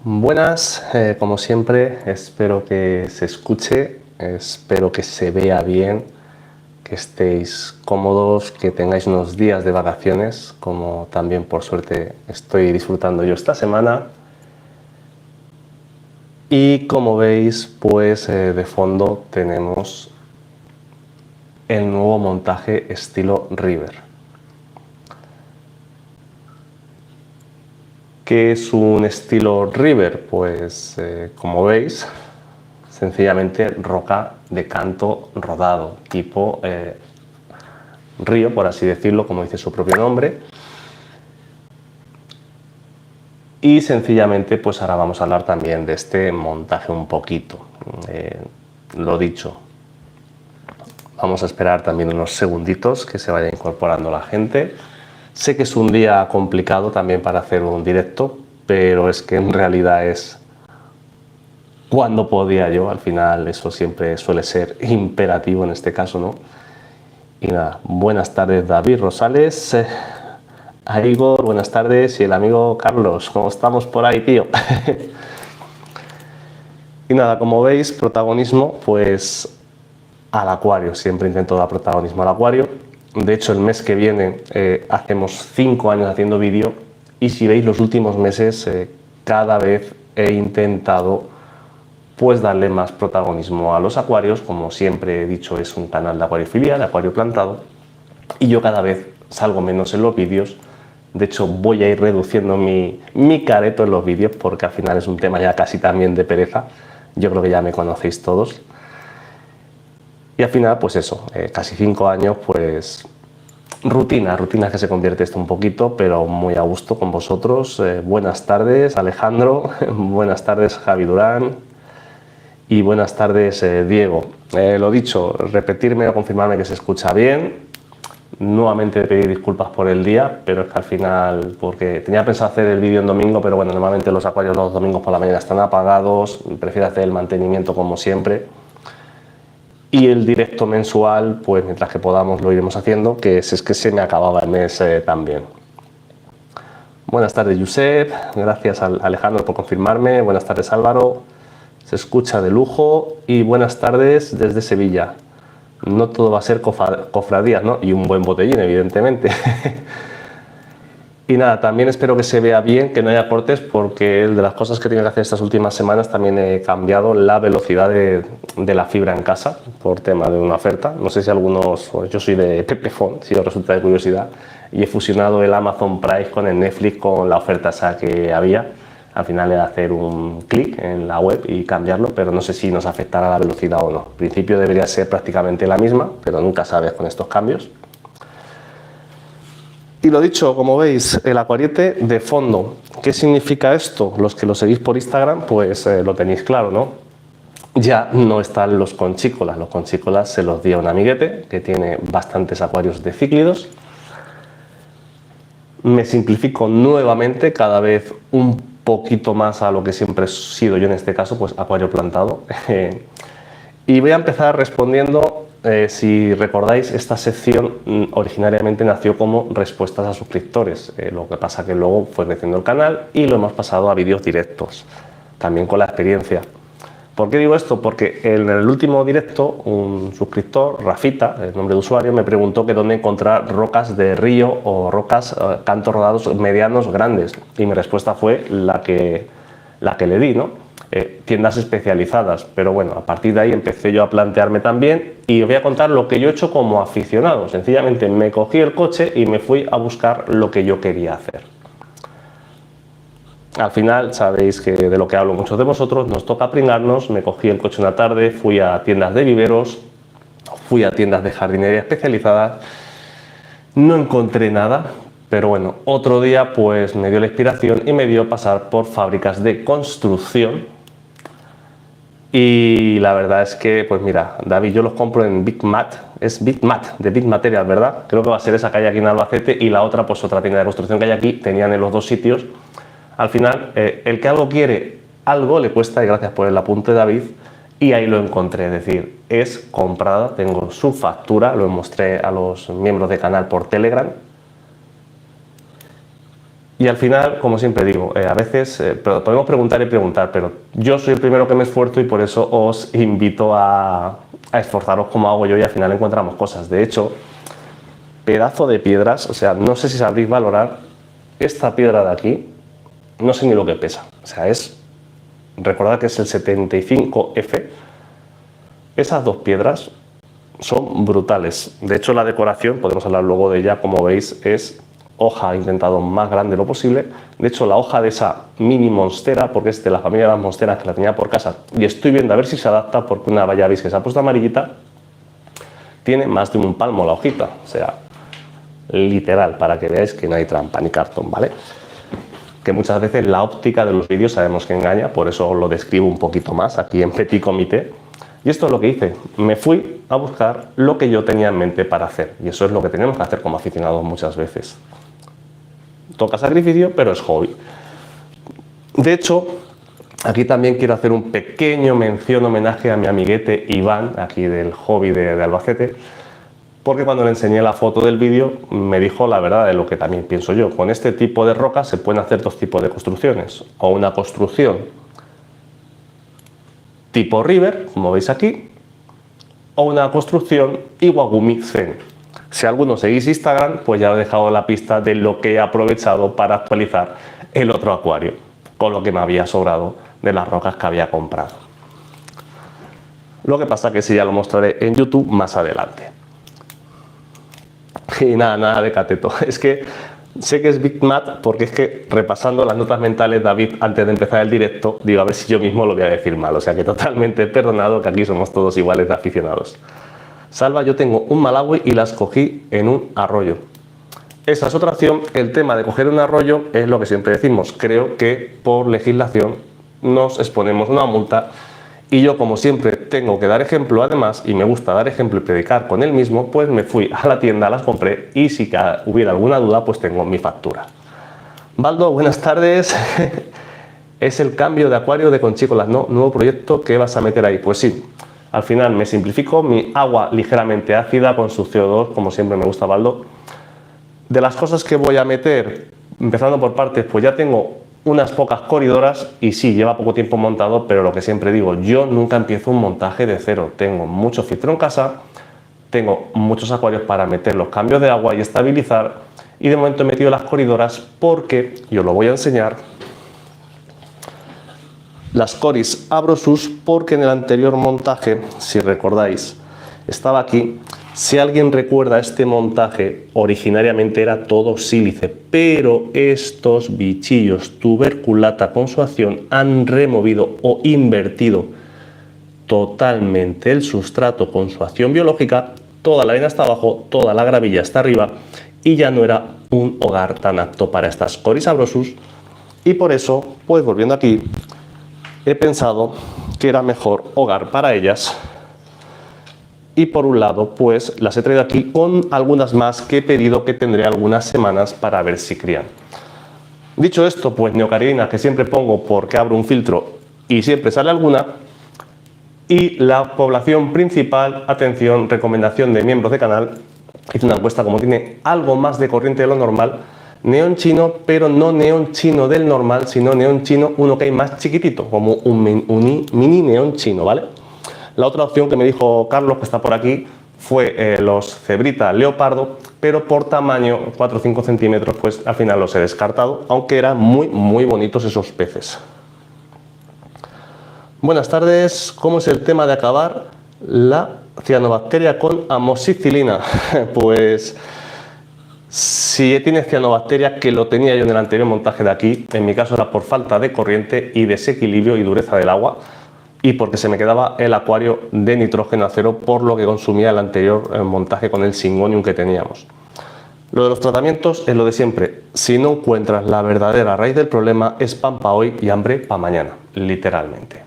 Buenas, como siempre, espero que se escuche, espero que se vea bien, que estéis cómodos, que tengáis unos días de vacaciones, como también por suerte estoy disfrutando yo esta semana. Y como veis, pues de fondo tenemos el nuevo montaje estilo River. ¿Qué es un estilo River? Pues como veis, sencillamente roca de canto rodado, tipo río, por así decirlo, como dice su propio nombre. Y sencillamente, pues ahora vamos a hablar también de este montaje un poquito. Lo dicho, vamos a esperar también unos segunditos que se vaya incorporando la gente. Sé que es un día complicado también para hacer un directo, pero es que en realidad es cuando podía yo. Al final eso siempre suele ser imperativo en este caso, ¿no? Y nada, buenas tardes David Rosales, a Igor, buenas tardes, y el amigo Carlos, ¿cómo estamos por ahí, tío? Y nada, como veis, protagonismo, pues al acuario, siempre intento dar protagonismo al acuario. De hecho, el mes que viene hacemos 5 años haciendo vídeo, y si veis los últimos meses, cada vez he intentado pues darle más protagonismo a los acuarios. Como siempre he dicho, es un canal de acuariofilia, de acuario plantado, y yo cada vez salgo menos en los vídeos. De hecho, voy a ir reduciendo mi careto en los vídeos, porque al final es un tema ya casi también de pereza. Yo creo que ya me conocéis todos. Y al final, pues eso, casi 5 años, pues rutina que se convierte esto un poquito, pero muy a gusto con vosotros. Buenas tardes, Alejandro. Buenas tardes, Javi Durán. Y buenas tardes, Diego. Lo dicho, repetirme o confirmarme que se escucha bien. Nuevamente pedir disculpas por el día, pero es que al final, porque tenía pensado hacer el vídeo en domingo, pero bueno, normalmente los acuarios los domingos por la mañana están apagados, prefiero hacer el mantenimiento como siempre. Y el directo mensual, pues mientras que podamos lo iremos haciendo, que es que se me acababa el mes también. Buenas tardes, Josep. Gracias, Alejandro, por confirmarme. Buenas tardes, Álvaro. Se escucha de lujo. Y buenas tardes desde Sevilla. No todo va a ser cofradías, ¿no? Y un buen botellín, evidentemente. Y nada, también espero que se vea bien, que no haya cortes, porque de las cosas que tengo que hacer estas últimas semanas también he cambiado la velocidad de la fibra en casa por tema de una oferta. No sé si algunos, yo soy de Pepephone, si os resulta de curiosidad, y he fusionado el Amazon Price con el Netflix con la oferta esa que había. Al final he de hacer un clic en la web y cambiarlo, pero no sé si nos afectará la velocidad o no. En principio debería ser prácticamente la misma, pero nunca sabes con estos cambios. Y lo dicho, como veis, el acuariete de fondo. ¿Qué significa esto? Los que lo seguís por Instagram, pues lo tenéis claro, ¿no? Ya no están los conchícolas. Los conchícolas se los di a un amiguete que tiene bastantes acuarios de cíclidos. Me simplifico nuevamente, cada vez un poquito más a lo que siempre he sido yo en este caso, pues acuario plantado. Y voy a empezar respondiendo. Si recordáis, esta sección originariamente nació como respuestas a suscriptores, lo que pasa que luego fue creciendo el canal y lo hemos pasado a vídeos directos, también con la experiencia. ¿Por qué digo esto? Porque en el último directo un suscriptor, Rafita, el nombre de usuario, me preguntó que dónde encontrar rocas de río o rocas cantos rodados medianos grandes, y mi respuesta fue la que le di, ¿no? Tiendas especializadas. Pero bueno, a partir de ahí empecé yo a plantearme también, y os voy a contar lo que yo he hecho como aficionado. Sencillamente me cogí el coche y me fui a buscar lo que yo quería hacer. Al final sabéis que de lo que hablo muchos de vosotros, nos toca pringarnos. Me cogí el coche una tarde, fui a tiendas de viveros, fui a tiendas de jardinería especializadas, no encontré nada. Pero bueno, otro día pues me dio la inspiración y me dio pasar por fábricas de construcción. Y la verdad es que, pues mira, David, yo los compro en Big Mat, es Big Mat, de Big Material, ¿verdad? Creo que va a ser esa que hay aquí en Albacete, y la otra, pues otra tienda de construcción que hay aquí, tenían en los dos sitios. Al final, el que algo quiere, algo le cuesta, y gracias por el apunte, David, y ahí lo encontré. Es decir, es comprada, tengo su factura, lo mostré a los miembros del canal por Telegram. Y al final, como siempre digo, a veces podemos preguntar y preguntar, pero yo soy el primero que me esfuerzo y por eso os invito a esforzaros como hago yo y al final encontramos cosas. De hecho, pedazo de piedras, o sea, no sé si sabréis valorar esta piedra de aquí, no sé ni lo que pesa. O sea, recordad que es el 75F. Esas dos piedras son brutales. De hecho, la decoración, podemos hablar luego de ella, como veis, es hoja intentado más grande lo posible. De hecho, la hoja de esa mini monstera, porque es de la familia de las monsteras que la tenía por casa, y estoy viendo a ver si se adapta, porque una valla veis que se ha puesto amarillita, tiene más de un palmo la hojita, o sea, literal, para que veáis que no hay trampa ni cartón, ¿vale? Que muchas veces la óptica de los vídeos sabemos que engaña, por eso os lo describo un poquito más aquí en petit comité. Y esto es lo que hice, me fui a buscar lo que yo tenía en mente para hacer, y eso es lo que tenemos que hacer como aficionados muchas veces. Toca sacrificio, pero es hobby. De hecho, aquí también quiero hacer un pequeño mención, homenaje a mi amiguete Iván, aquí del hobby de Albacete, porque cuando le enseñé la foto del vídeo me dijo la verdad de lo que también pienso yo. Con este tipo de rocas se pueden hacer dos tipos de construcciones, o una construcción tipo river, como veis aquí, o una construcción Iwagumi Zen. Si alguno seguís Instagram, pues ya os he dejado la pista de lo que he aprovechado para actualizar el otro acuario, con lo que me había sobrado de las rocas que había comprado. Lo que pasa que sí, ya lo mostraré en YouTube más adelante. Y nada de cateto. Es que sé que es Big Mat porque es que repasando las notas mentales, David, antes de empezar el directo, digo a ver si yo mismo lo voy a decir mal. O sea que totalmente perdonado, que aquí somos todos iguales de aficionados. Salva, yo tengo un Malawi y las cogí en un arroyo. Esa es otra opción. El tema de coger un arroyo es lo que siempre decimos. Creo que por legislación nos exponemos a una multa y yo, como siempre, tengo que dar ejemplo además, y me gusta dar ejemplo y predicar con él mismo, pues me fui a la tienda, las compré y si hubiera alguna duda, pues tengo mi factura. Baldo, buenas tardes. Es el cambio de acuario de Conchícolas, ¿no? Nuevo proyecto que vas a meter ahí. Pues sí. Al final me simplifico, mi agua ligeramente ácida con su CO2, como siempre me gusta, Baldo. De las cosas que voy a meter, empezando por partes, pues ya tengo unas pocas coridoras y sí, lleva poco tiempo montado, pero lo que siempre digo, yo nunca empiezo un montaje de cero. Tengo mucho filtro en casa, tengo muchos acuarios para meter los cambios de agua y estabilizar, y de momento he metido las coridoras porque, yo lo voy a enseñar, las Coris Abrosus, porque en el anterior montaje, si recordáis, estaba aquí. Si alguien recuerda, este montaje originariamente era todo sílice, pero estos bichillos tuberculata con su acción han removido o invertido totalmente el sustrato con su acción biológica, toda la arena está abajo, toda la gravilla está arriba y ya no era un hogar tan apto para estas Coris Abrosus, y por eso, pues volviendo aquí, he pensado que era mejor hogar para ellas y por un lado pues las he traído aquí con algunas más que he pedido, que tendré algunas semanas para ver si crían. Dicho esto, pues neocaridina, que siempre pongo porque abro un filtro y siempre sale alguna, y la población principal, atención, recomendación de miembros de canal, hice una encuesta, como tiene algo más de corriente de lo normal, neón chino, pero no neón chino del normal, sino neón chino, uno que hay más chiquitito, como un mini neón chino, ¿vale? La otra opción que me dijo Carlos, que está por aquí, fue los cebrita leopardo, pero por tamaño, 4 o 5 centímetros, pues al final los he descartado, aunque eran muy bonitos esos peces. Buenas tardes, ¿cómo es el tema de acabar la cianobacteria con amoxicilina? Pues si tienes cianobacteria, que lo tenía yo en el anterior montaje de aquí, en mi caso era por falta de corriente y desequilibrio y dureza del agua, y porque se me quedaba el acuario de nitrógeno a cero por lo que consumía el anterior montaje con el Syngonium que teníamos. Lo de los tratamientos es lo de siempre. Si no encuentras la verdadera raíz del problema, es pan para hoy y hambre para mañana, literalmente.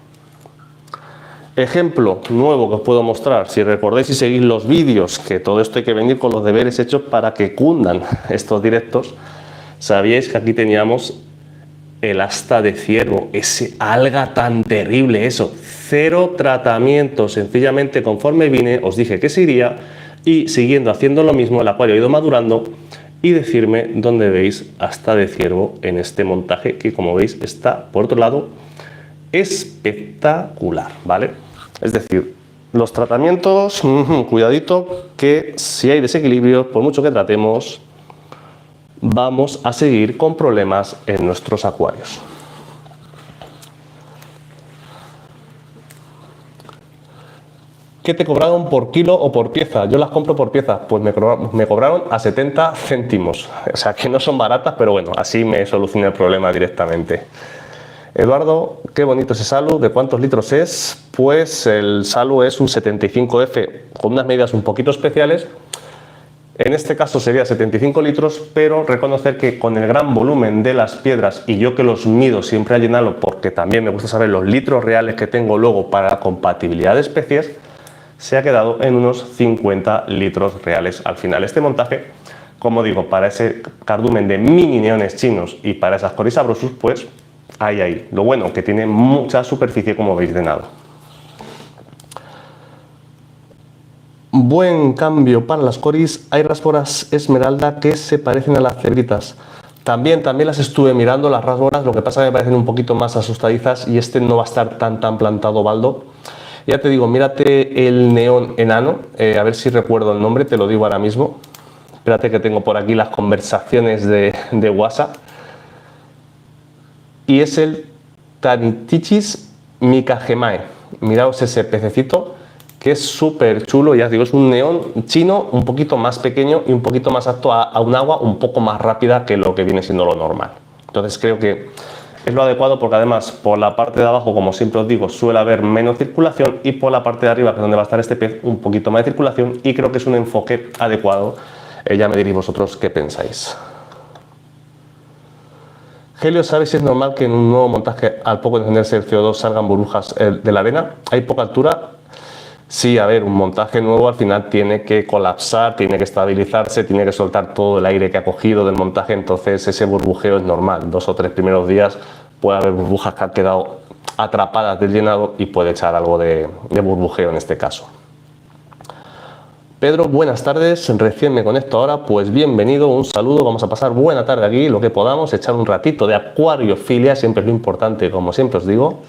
Ejemplo nuevo que os puedo mostrar, si recordáis y seguís los vídeos, que todo esto hay que venir con los deberes hechos para que cundan estos directos, sabíais que aquí teníamos el asta de ciervo, ese alga tan terrible, eso, cero tratamiento, sencillamente conforme vine os dije que se iría, y siguiendo haciendo lo mismo el acuario ha ido madurando y decirme dónde veis asta de ciervo en este montaje, que como veis está, por otro lado, espectacular, ¿vale? Es decir, los tratamientos, cuidadito, que si hay desequilibrio, por mucho que tratemos, vamos a seguir con problemas en nuestros acuarios. ¿Qué te cobraron por kilo o por pieza? Yo las compro por pieza, pues me cobraron a 70 céntimos. O sea que no son baratas, pero bueno, así me solucioné el problema directamente. Eduardo, qué bonito ese Salu. ¿De cuántos litros es? Pues el Salu es un 75F con unas medidas un poquito especiales. En este caso sería 75 litros, pero reconocer que con el gran volumen de las piedras, y yo que los mido siempre a llenarlo porque también me gusta saber los litros reales que tengo luego para la compatibilidad de especies, se ha quedado en unos 50 litros reales al final. Este montaje, como digo, para ese cardumen de mini neones chinos y para esas Coryza brosus, pues ahí. Lo bueno, que tiene mucha superficie, como veis, de nado. Buen cambio para las coris. Hay rasboras esmeralda que se parecen a las cebritas. También las estuve mirando, las rasboras, lo que pasa es que me parecen un poquito más asustadizas y este no va a estar tan plantado, Baldo. Ya te digo, mírate el neón enano, a ver si recuerdo el nombre, te lo digo ahora mismo. Espérate que tengo por aquí las conversaciones de WhatsApp. Y es el Tanichthys micagemae. Miraos ese pececito, que es súper chulo, ya os digo, es un neón chino un poquito más pequeño y un poquito más apto a un agua un poco más rápida que lo que viene siendo lo normal. Entonces creo que es lo adecuado porque además por la parte de abajo, como siempre os digo, suele haber menos circulación y por la parte de arriba, que es donde va a estar este pez, un poquito más de circulación y creo que es un enfoque adecuado. Ya me diréis vosotros qué pensáis. Helio, ¿sabes si es normal que en un nuevo montaje al poco de encenderse el CO2 salgan burbujas de la arena? ¿Hay poca altura? Sí, a ver, un montaje nuevo al final tiene que colapsar, tiene que estabilizarse, tiene que soltar todo el aire que ha cogido del montaje, entonces ese burbujeo es normal. 2 o 3 primeros días puede haber burbujas que han quedado atrapadas del llenado y puede echar algo de burbujeo en este caso. Pedro, buenas tardes, recién me conecto ahora, pues bienvenido, un saludo, vamos a pasar buena tarde aquí, lo que podamos, echar un ratito de acuariofilia, siempre es lo importante, como siempre os digo.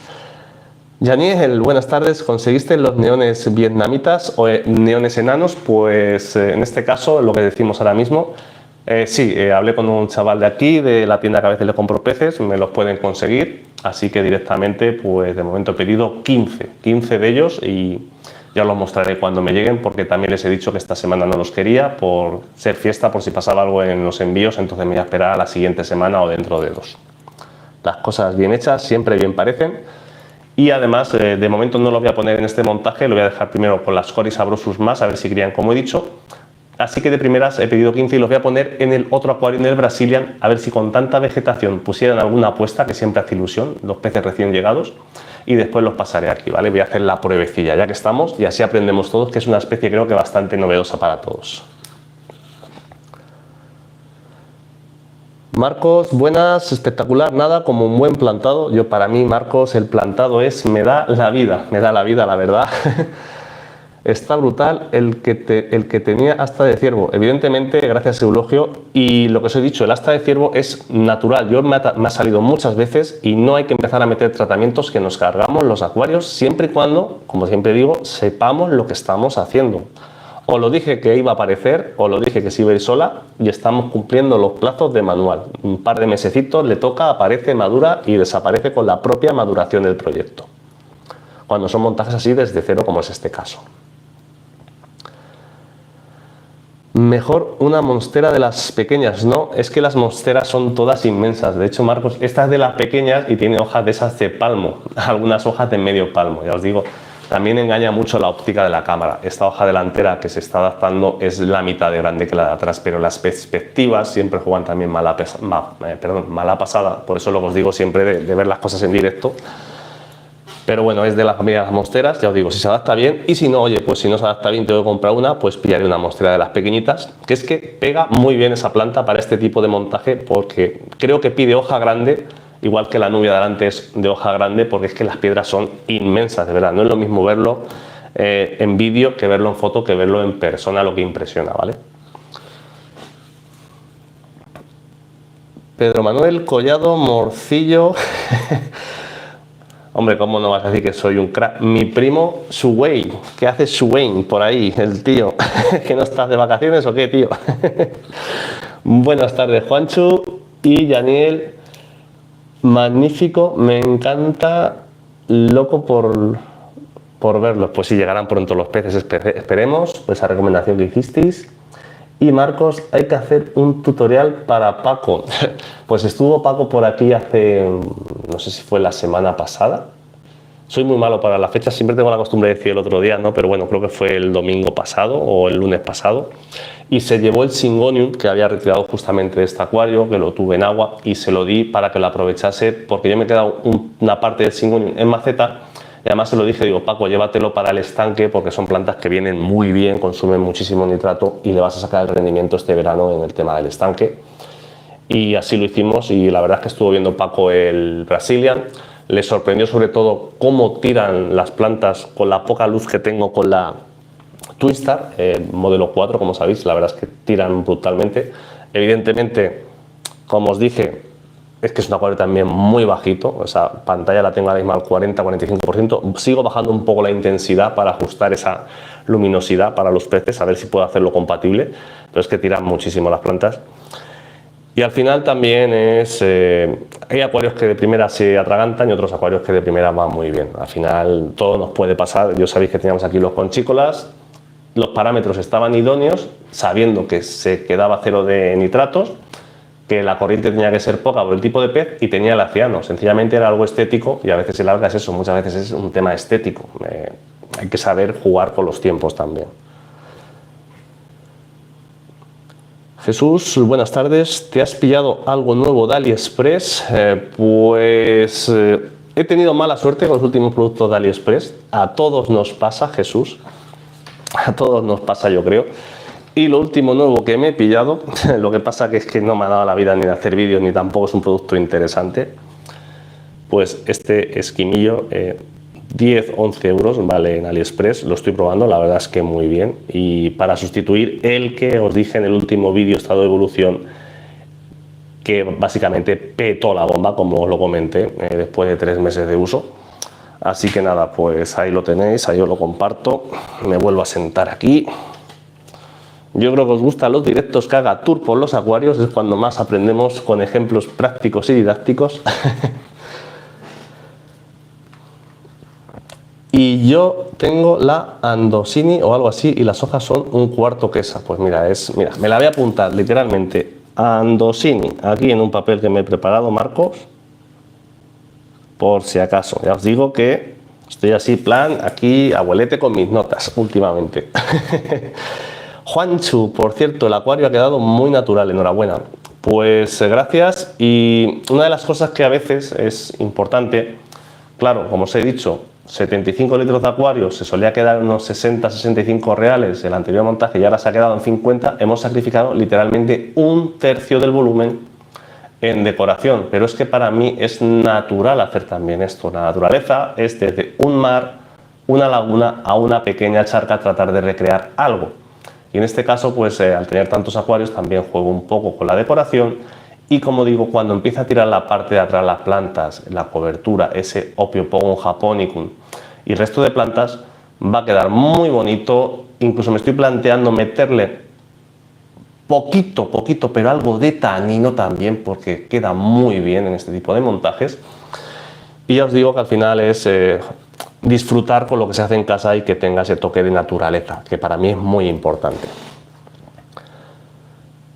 Yaniel, buenas tardes. ¿Conseguiste los neones vietnamitas o neones enanos? Pues en este caso, lo que decimos ahora mismo, sí, hablé con un chaval de aquí, de la tienda que a veces le compro peces, me los pueden conseguir, así que directamente, pues de momento he pedido 15 de ellos y ya los mostraré cuando me lleguen, porque también les he dicho que esta semana no los quería por ser fiesta, por si pasaba algo en los envíos, entonces me voy a esperar a la siguiente semana o dentro de 2. Las cosas bien hechas, siempre bien parecen. Y además, de momento no lo voy a poner en este montaje, lo voy a dejar primero con las Coryza brosus más, a ver si crían como he dicho. Así que de primeras he pedido 15 y los voy a poner en el otro acuario, en el Brazilian, a ver si con tanta vegetación pusieran alguna apuesta, que siempre hace ilusión, los peces recién llegados, y después los pasaré aquí, ¿vale? Voy a hacer la pruebecilla ya que estamos y así aprendemos todos, que es una especie creo que bastante novedosa para todos. Marcos, buenas, espectacular, nada como un buen plantado. Yo para mí, Marcos, el plantado me da la vida, la verdad. Está brutal el que tenía asta de ciervo. Evidentemente, gracias a Eulogio, y lo que os he dicho, el asta de ciervo es natural. Me ha salido muchas veces y no hay que empezar a meter tratamientos que nos cargamos los acuarios, siempre y cuando, como siempre digo, sepamos lo que estamos haciendo. O lo dije que iba a aparecer, o lo dije que se iba a ir sola, y estamos cumpliendo los plazos de manual. Un par de mesecitos le toca, aparece, madura y desaparece con la propia maduración del proyecto. Cuando son montajes así desde cero, como es este caso. Mejor una monstera de las pequeñas, no, es que las monsteras son todas inmensas. De hecho, Marcos, esta es de las pequeñas y tiene hojas de esas de palmo, algunas hojas de medio palmo, ya os digo. También engaña mucho la óptica de la cámara. Esta hoja delantera que se está adaptando es la mitad de grande que la de atrás, pero las perspectivas siempre juegan también mala pasada. Por eso lo que os digo siempre de ver las cosas en directo. Pero bueno, es de la familia de las monsteras, ya os digo, si se adapta bien. Y si no, oye, pues si no se adapta bien, tengo que comprar una, pues pillaré una monstera de las pequeñitas. Que es que pega muy bien esa planta para este tipo de montaje, porque creo que pide hoja grande. Igual que la nubia de delante es de hoja grande, porque es que las piedras son inmensas, de verdad. No es lo mismo verlo en vídeo que verlo en foto, que verlo en persona, lo que impresiona, ¿vale? Pedro Manuel Collado Morcillo. Hombre, ¿cómo no vas a decir que soy un crack? Mi primo Suwayne. ¿Qué hace Suwayne por ahí, el tío? ¿Que no estás de vacaciones o qué, tío? Buenas tardes, Juanchu y Daniel. Magnífico, me encanta, loco por verlos. Pues sí, llegarán pronto los peces, esperemos, esa recomendación que hicisteis. Y Marcos, hay que hacer un tutorial para Paco. Pues estuvo Paco por aquí hace, no sé si fue la semana pasada. Soy muy malo para las fechas, siempre tengo la costumbre de decir el otro día, ¿no? Pero bueno, creo que fue el domingo pasado o el lunes pasado. Y se llevó el Syngonium que había retirado justamente de este acuario, que lo tuve en agua, y se lo di para que lo aprovechase, porque yo me he quedado una parte del Syngonium en maceta. Y además se lo dije, digo, Paco, llévatelo para el estanque porque son plantas que vienen muy bien, consumen muchísimo nitrato y le vas a sacar el rendimiento este verano en el tema del estanque. Y así lo hicimos y la verdad es que estuvo viendo Paco el Brazilian. Le sorprendió sobre todo cómo tiran las plantas con la poca luz que tengo con la Twinstar, modelo 4, como sabéis, la verdad es que tiran brutalmente. Evidentemente, como os dije, es que es un acuario también muy bajito, o sea, pantalla la tengo ahora mismo al 40-45%. Sigo bajando un poco la intensidad para ajustar esa luminosidad para los peces, a ver si puedo hacerlo compatible, pero es que tiran muchísimo las plantas. Y al final también hay acuarios que de primera se atragantan y otros acuarios que de primera van muy bien. Al final todo nos puede pasar. Yo sabéis que teníamos aquí los conchícolas, los parámetros estaban idóneos, sabiendo que se quedaba cero de nitratos, que la corriente tenía que ser poca por el tipo de pez y tenía el aciano. Sencillamente era algo estético y a veces el alga es eso, muchas veces es un tema estético. Hay que saber jugar con los tiempos también. Jesús, buenas tardes. ¿Te has pillado algo nuevo de AliExpress? He tenido mala suerte con los últimos productos de AliExpress. A todos nos pasa, Jesús. A todos nos pasa, yo creo. Y lo último nuevo que me he pillado, lo que pasa que es que no me ha dado la vida ni de hacer vídeos ni tampoco es un producto interesante. Pues este esquimillo, 10-11 euros vale en AliExpress, lo estoy probando, la verdad es que muy bien. Y para sustituir el que os dije en el último vídeo estado de evolución, que básicamente petó la bomba, como os lo comenté, después de 3 meses de uso. Así que nada, pues ahí lo tenéis, ahí os lo comparto. Me vuelvo a sentar aquí. Yo creo que os gustan los directos que haga tour por los acuarios, es cuando más aprendemos con ejemplos prácticos y didácticos. Y yo tengo la Andosini o algo así y las hojas son un cuarto quesa. Pues mira, me la voy a apuntar literalmente Andosini aquí en un papel que me he preparado, Marcos, por si acaso. Ya os digo que estoy así, plan, aquí abuelete con mis notas últimamente. Juanchu, por cierto, el acuario ha quedado muy natural, enhorabuena. Pues gracias. Y una de las cosas que a veces es importante, claro, como os he dicho, 75 litros de acuario, se solía quedar unos 60-65 reales el anterior montaje y ahora se ha quedado en 50, hemos sacrificado literalmente un tercio del volumen en decoración, pero es que para mí es natural hacer también esto. La naturaleza es desde un mar, una laguna a una pequeña charca tratar de recrear algo. Y en este caso, pues al tener tantos acuarios también juego un poco con la decoración y como digo, cuando empieza a tirar la parte de atrás las plantas, la cobertura, ese Ophiopogon japonicum y el resto de plantas, va a quedar muy bonito. Incluso me estoy planteando meterle poquito, pero algo de tanino también, porque queda muy bien en este tipo de montajes. Y ya os digo que al final es disfrutar con lo que se hace en casa y que tenga ese toque de naturaleza, que para mí es muy importante.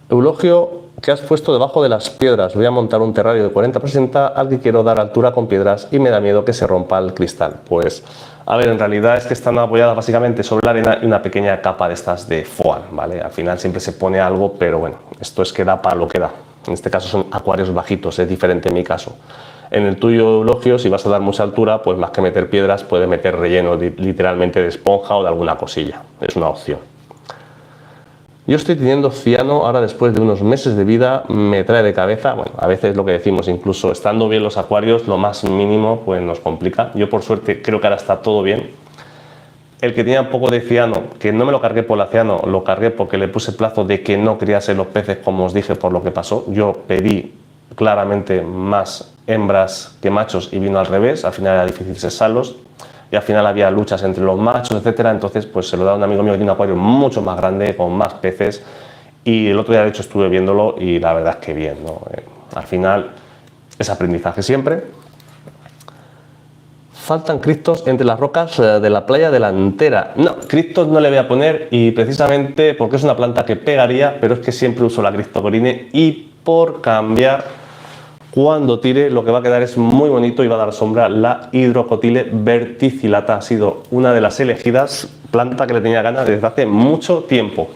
Eulogio, ¿qué has puesto debajo de las piedras? Voy a montar un terrario de 40 por 60 al que quiero dar altura con piedras y me da miedo que se rompa el cristal. Pues, a ver, en realidad es que están apoyadas básicamente sobre la arena y una pequeña capa de estas de foam, ¿vale? Al final siempre se pone algo, pero bueno, esto es que da para lo que da. En este caso son acuarios bajitos, es diferente en mi caso. En el tuyo, Eulogio, si vas a dar mucha altura, pues más que meter piedras, puedes meter relleno literalmente de esponja o de alguna cosilla. Es una opción. Yo estoy teniendo ciano, ahora después de unos meses de vida me trae de cabeza. Bueno, a veces lo que decimos, incluso estando bien los acuarios, lo más mínimo pues nos complica. Yo por suerte creo que ahora está todo bien. El que tenía un poco de ciano, que no me lo cargué por la ciano, lo cargué porque le puse plazo de que no criase los peces, como os dije, por lo que pasó. Yo pedí claramente más hembras que machos y vino al revés. Al final era difícil cesarlos y al final había luchas entre los machos, etcétera. Entonces pues se lo da a un amigo mío que tiene un acuario mucho más grande, con más peces, y el otro día de hecho estuve viéndolo y la verdad es que bien, ¿no? Al final es aprendizaje siempre. Faltan cristos entre las rocas de la playa delantera. No, cristos no le voy a poner, y precisamente porque es una planta que pegaría, pero es que siempre uso la Cristocorine, y por cambiar, cuando tire lo que va a quedar es muy bonito y va a dar sombra la Hydrocotyle verticillata. Ha sido una de las elegidas, planta que le tenía ganas desde hace mucho tiempo.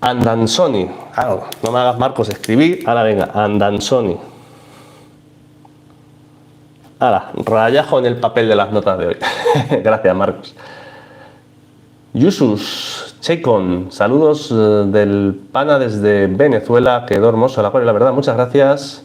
Andansoni. Claro, no me hagas, Marcos, escribí. Ahora venga, Andansoni. Ahora, rayajo en el papel de las notas de hoy. Gracias, Marcos. Yusus Checon, saludos del pana desde Venezuela, quedó hermoso el acuario, la verdad, muchas gracias.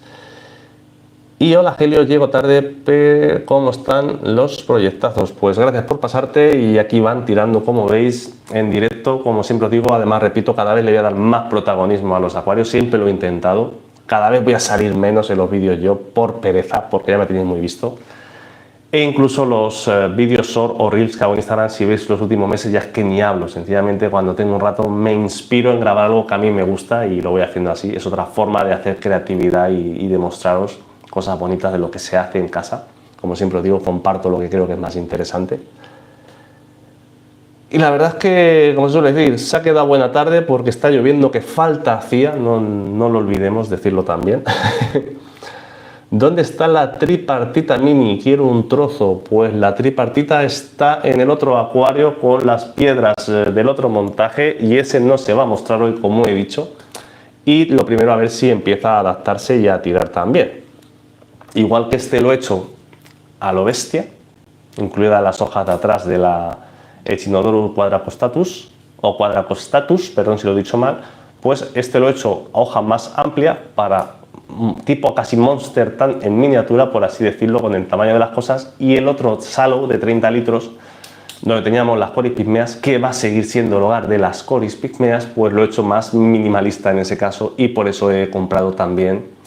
Y hola Helio, llego tarde, pero ¿cómo están los proyectazos? Pues gracias por pasarte, y aquí van tirando, como veis, en directo, como siempre os digo. Además, repito, cada vez le voy a dar más protagonismo a los acuarios, siempre lo he intentado. Cada vez voy a salir menos en los vídeos yo por pereza, porque ya me tenéis muy visto. E incluso los vídeos short o reels que hago en Instagram, si veis los últimos meses, ya es que ni hablo. Sencillamente, cuando tengo un rato me inspiro en grabar algo que a mí me gusta y lo voy haciendo así. Es otra forma de hacer creatividad y de mostraros cosas bonitas de lo que se hace en casa. Como siempre os digo, comparto lo que creo que es más interesante. Y la verdad es que, como se suele decir, se ha quedado buena tarde porque está lloviendo, que falta hacía, no lo olvidemos decirlo también. ¿Dónde está la tripartita mini? Quiero un trozo. Pues la tripartita está en el otro acuario con las piedras del otro montaje, y ese no se va a mostrar hoy, como he dicho. Y lo primero, a ver si empieza a adaptarse y a tirar también. Igual que este lo he hecho a lo bestia, incluidas las hojas de atrás de la Echinodorus quadracostatus, o quadracostatus, perdón si lo he dicho mal, pues este lo he hecho a hoja más amplia, para tipo casi monster tank en miniatura, por así decirlo, con el tamaño de las cosas. Y el otro shallow de 30 litros, donde teníamos las Coris pigmeas, que va a seguir siendo el hogar de las Coris pigmeas, pues lo he hecho más minimalista en ese caso, y por eso he comprado también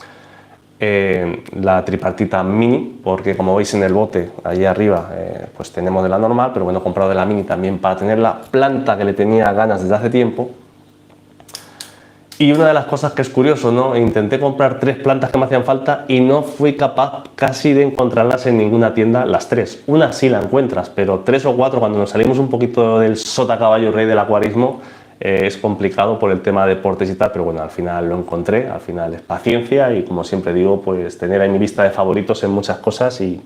la tripartita mini, porque como veis en el bote allí arriba pues tenemos de la normal, pero bueno, he comprado de la mini también para tener la planta que le tenía ganas desde hace tiempo. Y una de las cosas que es curioso, ¿no? Intenté comprar 3 plantas que me hacían falta y no fui capaz casi de encontrarlas en ninguna tienda, las 3. Una sí la encuentras, pero 3 o 4, cuando nos salimos un poquito del sota caballo rey del acuarismo, es complicado por el tema de deportes y tal, pero bueno, al final lo encontré. Al final es paciencia y, como siempre digo, pues tener ahí mi lista de favoritos en muchas cosas, y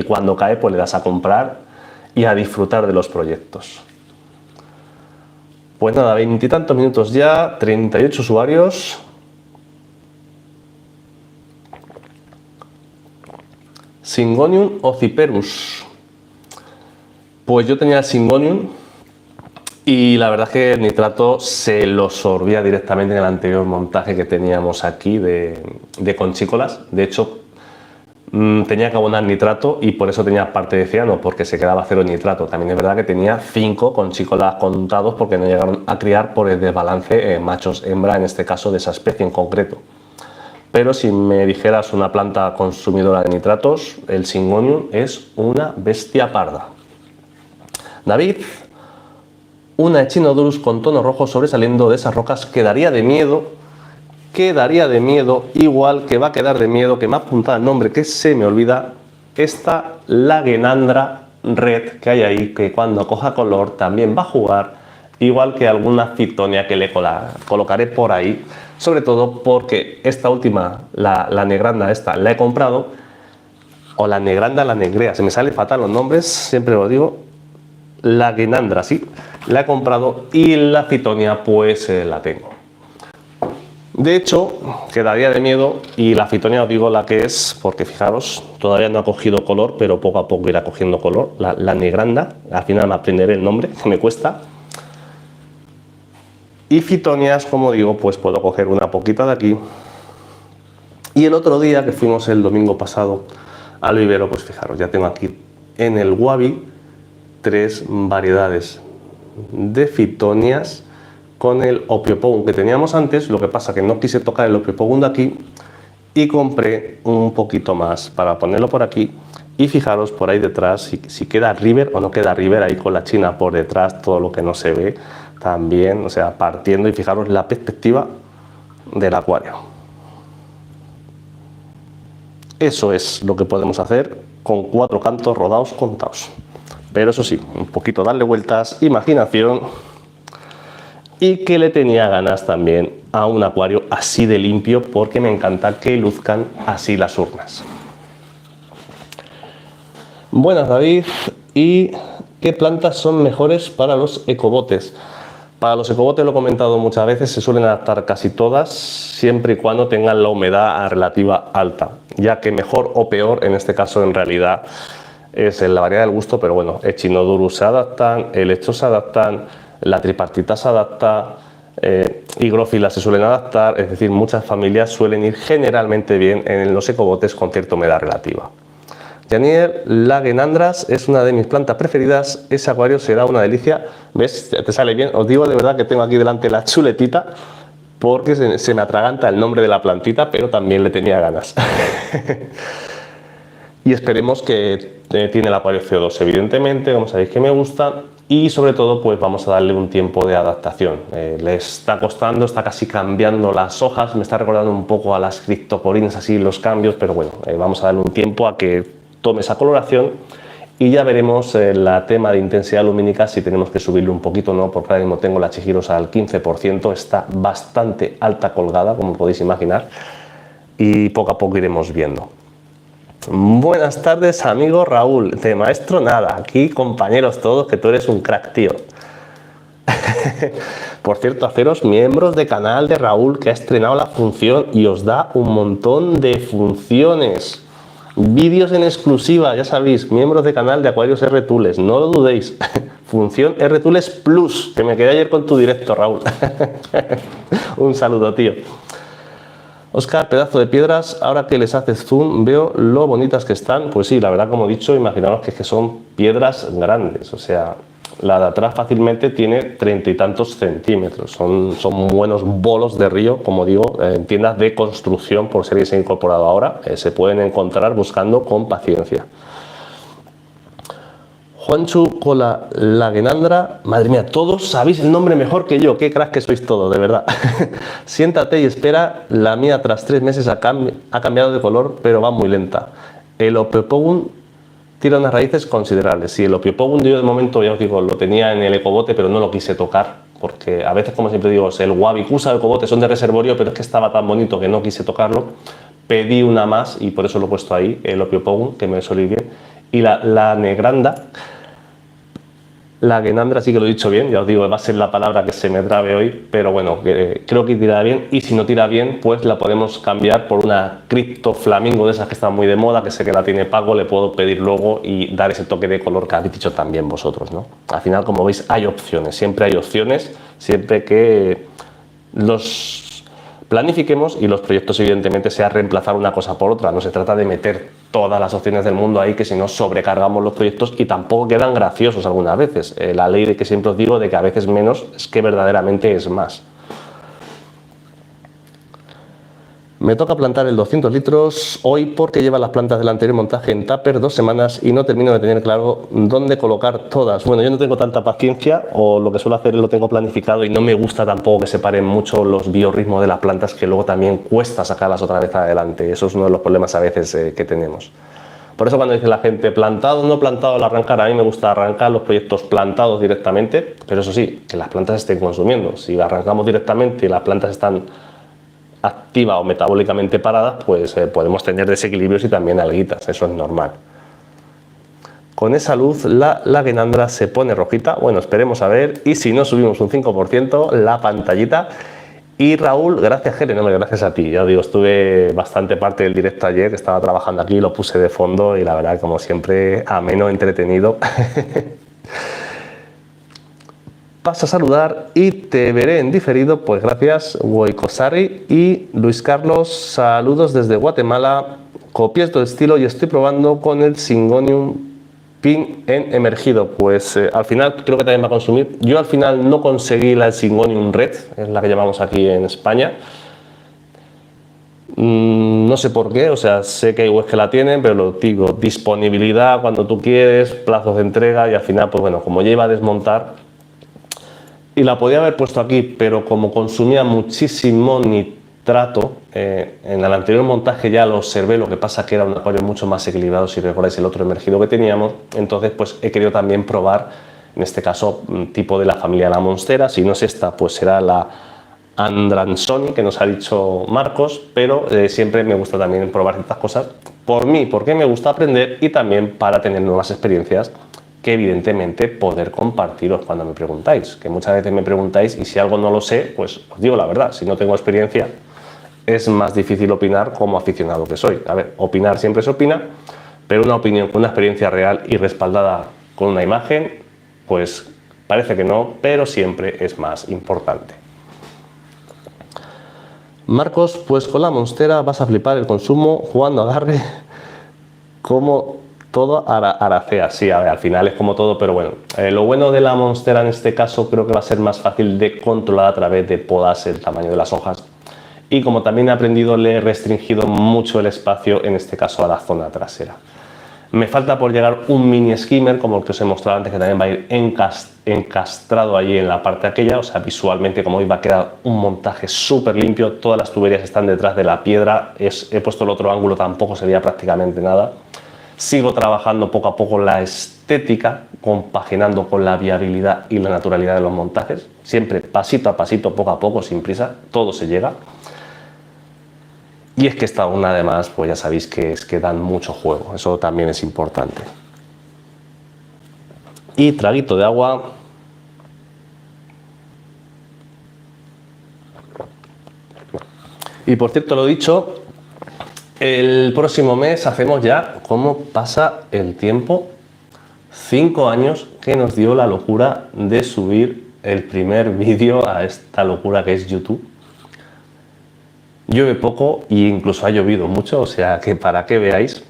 cuando cae pues le das a comprar y a disfrutar de los proyectos. Pues nada, 20 y tantos minutos ya, 38 usuarios. Syngonium ocyperus. Pues yo tenía el Syngonium y la verdad es que el nitrato se lo sorbía directamente en el anterior montaje que teníamos aquí de conchícolas. De hecho, tenía que abonar nitrato y por eso tenía parte de ciano, porque se quedaba cero nitrato. También es verdad que tenía 5 conchícolas contados porque no llegaron a criar por el desbalance machos-hembra, en este caso de esa especie en concreto. Pero si me dijeras una planta consumidora de nitratos, el Syngonium es una bestia parda. David, una Echinodorus con tono rojo sobresaliendo de esas rocas, quedaría de miedo, igual que va a quedar de miedo, que me ha apuntado el nombre que se me olvida, esta Lagenandra red que hay ahí, que cuando coja color también va a jugar, igual que alguna Citonia que le colocaré por ahí, sobre todo porque esta última, la negranda esta, la he comprado, o la negranda, la negrea, se me sale fatal los nombres, siempre lo digo. Lagenandra, sí, la he comprado, y la Citonia pues la tengo. De hecho, quedaría de miedo, y la Citonia os digo la que es, porque fijaros, todavía no ha cogido color, pero poco a poco irá cogiendo color. La negranda, al final me aprenderé el nombre, que me cuesta. Y Citonias, como digo, pues puedo coger una poquita de aquí. Y el otro día, que fuimos el domingo pasado al vivero, pues fijaros, ya tengo aquí en el Wabi 3 variedades de Citonias con el Ophiopogum que teníamos antes. Lo que pasa que no quise tocar el Ophiopogum de aquí y compré un poquito más para ponerlo por aquí. Y fijaros por ahí detrás si queda river o no queda river, ahí con la china por detrás, todo lo que no se ve también, o sea, partiendo, y fijaros la perspectiva del acuario. Eso es lo que podemos hacer con 4 cantos rodados contados. Pero eso sí, un poquito darle vueltas, imaginación, y que le tenía ganas también a un acuario así de limpio, porque me encanta que luzcan así las urnas. Buenas, David. ¿Y qué plantas son mejores para los ecobotes? Para los ecobotes, lo he comentado muchas veces, se suelen adaptar casi todas, siempre y cuando tengan la humedad relativa alta, ya que mejor o peor, en este caso en realidad es en la variedad del gusto, pero bueno, Echinodurus se adaptan, helechos se adaptan, la tripartita se adapta, higrófilas se suelen adaptar, es decir, muchas familias suelen ir generalmente bien en los ecobotes con cierta humedad relativa. Janiel Lagenandras es una de mis plantas preferidas, ese acuario será una delicia. ¿Ves? Te sale bien. Os digo de verdad que tengo aquí delante la chuletita porque se me atraganta el nombre de la plantita, pero también le tenía ganas. Y esperemos que tiene el acuario CO2, evidentemente, como sabéis que me gusta, y sobre todo pues vamos a darle un tiempo de adaptación. Le está costando, está casi cambiando las hojas, me está recordando un poco a las criptoporinas así los cambios, pero bueno, vamos a darle un tiempo a que tome esa coloración y ya veremos la tema de intensidad lumínica si tenemos que subirle un poquito o no, porque ahora mismo tengo la Chihirosa al 15%, está bastante alta colgada, como podéis imaginar, y poco a poco iremos viendo. Buenas tardes, amigo Raúl, de maestro nada, aquí compañeros todos, que tú eres un crack, tío. Por cierto, haceros miembros de canal de Raúl, que ha estrenado la función y os da un montón de funciones. Vídeos en exclusiva, ya sabéis, miembros de canal de Acuarios RTools, no lo dudéis. Función RTools Plus, que me quedé ayer con tu directo, Raúl. Un saludo, tío. Oscar, pedazo de piedras, ahora que les haces zoom, veo lo bonitas que están. Pues sí, la verdad, como he dicho, imaginaos que son piedras grandes, o sea, la de atrás fácilmente tiene 30 y tantos centímetros. Son buenos bolos de río, como digo, en tiendas de construcción, por si se han incorporado ahora, se pueden encontrar buscando con paciencia. Juanchu con la Lagenandra, madre mía, todos sabéis el nombre mejor que yo, qué crack que sois todos, de verdad. Siéntate y espera, la mía tras 3 meses ha cambiado de color, pero va muy lenta. El Ophiopogum tira unas raíces considerables. Sí, el Ophiopogum yo de momento, ya os digo, lo tenía en el ecobote, pero no lo quise tocar, porque a veces, como siempre digo, el Wabicusa o el ecobote son de reservorio, pero es que estaba tan bonito que no quise tocarlo. Pedí una más y por eso lo he puesto ahí, el Ophiopogum, que me suele ir bien. Y la Negranda, la Genandra, sí que lo he dicho bien, ya os digo, va a ser la palabra que se me trabe hoy, pero bueno, creo que tirará bien, y si no tira bien, pues la podemos cambiar por una Cripto Flamingo de esas que están muy de moda, que sé que la tiene Paco, le puedo pedir luego y dar ese toque de color que habéis dicho también vosotros, ¿no? Al final, como veis, hay opciones, siempre hay opciones, siempre que los planifiquemos y los proyectos evidentemente sea reemplazar una cosa por otra. No se trata de meter todas las opciones del mundo ahí, que si no sobrecargamos los proyectos y tampoco quedan graciosos algunas veces. La ley de que siempre os digo de que a veces menos es que verdaderamente es más. Me toca plantar el 200 litros hoy porque lleva las plantas del anterior montaje en tupper 2 semanas y no termino de tener claro dónde colocar todas. Bueno, yo no tengo tanta paciencia, o lo que suelo hacer es lo tengo planificado, y no me gusta tampoco que separen mucho los biorritmos de las plantas, que luego también cuesta sacarlas otra vez adelante. Eso es uno de los problemas a veces que tenemos. Por eso cuando dice la gente plantado o no plantado al arrancar, a mí me gusta arrancar los proyectos plantados directamente, pero eso sí, que las plantas estén consumiendo. Si arrancamos directamente y las plantas están activa o metabólicamente paradas, pues podemos tener desequilibrios y también alguitas, eso es normal. Con esa luz la Genandra se pone rojita, bueno, esperemos a ver, y si no subimos un 5% la pantallita. Y Raúl, gracias Helen, hombre, gracias a ti, ya os digo, estuve bastante parte del directo ayer, estaba trabajando aquí, lo puse de fondo y la verdad, como siempre, ameno, entretenido. Paso a saludar y te veré en diferido, pues gracias Woikosari. Y Luis Carlos, saludos desde Guatemala, copié tu estilo y estoy probando con el Syngonium pin en emergido, pues al final creo que también va a consumir. Yo al final no conseguí la Syngonium Red, es la que llamamos aquí en España. No sé por qué, o sea, sé que hay webs que la tienen, pero lo digo, disponibilidad cuando tú quieres, plazos de entrega y al final, pues bueno, como ya iba a desmontar y la podía haber puesto aquí, pero como consumía muchísimo nitrato, en el anterior montaje ya lo observé, lo que pasa que era un acuario mucho más equilibrado, si recordáis el otro emergido que teníamos, entonces pues he querido también probar, en este caso, tipo de la familia La Monstera, si no es esta, pues será la Andransoni, que nos ha dicho Marcos, pero siempre me gusta también probar ciertas cosas por mí, porque me gusta aprender y también para tener nuevas experiencias que evidentemente poder compartiros cuando me preguntáis, que muchas veces me preguntáis y si algo no lo sé, pues os digo la verdad, si no tengo experiencia es más difícil opinar como aficionado que soy. A ver, opinar siempre se opina, pero una opinión con una experiencia real y respaldada con una imagen, pues parece que no, pero siempre es más importante. Marcos, pues con la Monstera vas a flipar el consumo jugando agarre como todo aracea. Sí, a ver, al final es como todo, pero bueno, lo bueno de la Monstera en este caso creo que va a ser más fácil de controlar a través de podas el tamaño de las hojas. Y como también he aprendido, le he restringido mucho el espacio, en este caso a la zona trasera. Me falta por llegar un mini skimmer, como el que os he mostrado antes, que también va a ir encastrado allí en la parte aquella, o sea, visualmente como hoy va a quedar un montaje súper limpio, todas las tuberías están detrás de la piedra, he puesto el otro ángulo, tampoco se veía prácticamente nada. Sigo trabajando poco a poco la estética, compaginando con la viabilidad y la naturalidad de los montajes, siempre pasito a pasito, poco a poco, sin prisa, todo se llega. Y es que esta una además, pues ya sabéis que es que dan mucho juego, eso también es importante. Y traguito de agua. Y por cierto, lo dicho, el próximo mes hacemos ya, ¿cómo pasa el tiempo? 5 años que nos dio la locura de subir el primer vídeo a esta locura que es YouTube. Llueve poco e incluso ha llovido mucho, o sea que para que veáis.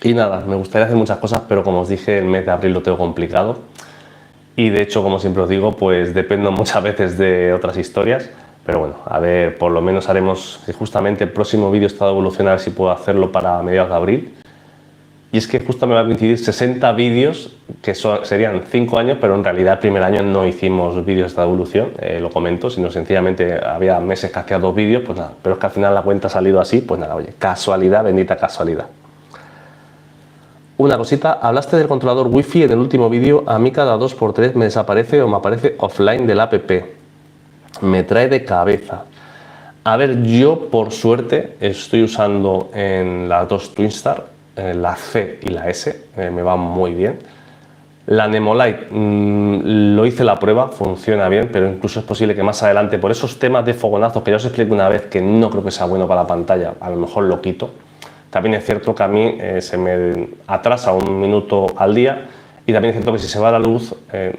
Y nada, me gustaría hacer muchas cosas, pero como os dije, el mes de abril lo tengo complicado. Y de hecho, como siempre os digo, pues dependo muchas veces de otras historias. Pero bueno, a ver, por lo menos haremos justamente el próximo vídeo estado de evolución, a ver si puedo hacerlo para mediados de abril. Y es que justo me va a coincidir 60 vídeos, que serían 5 años, pero en realidad el primer año no hicimos vídeos de esta evolución, lo comento, sino sencillamente había meses que hacía 2 vídeos, pues nada, pero es que al final la cuenta ha salido así, pues nada, oye, casualidad, bendita casualidad. Una cosita, hablaste del controlador wifi en el último vídeo, a mí cada 2x3 me desaparece o me aparece offline del app, me trae de cabeza. A ver, yo por suerte estoy usando en las dos Twinstar, la C y la S, me van muy bien. La Nemolite, lo hice la prueba, funciona bien, pero incluso es posible que más adelante, por esos temas de fogonazos que ya os expliqué una vez, que no creo que sea bueno para la pantalla, a lo mejor lo quito. También es cierto que a mí se me atrasa 1 minuto al día, y también es cierto que si se va la luz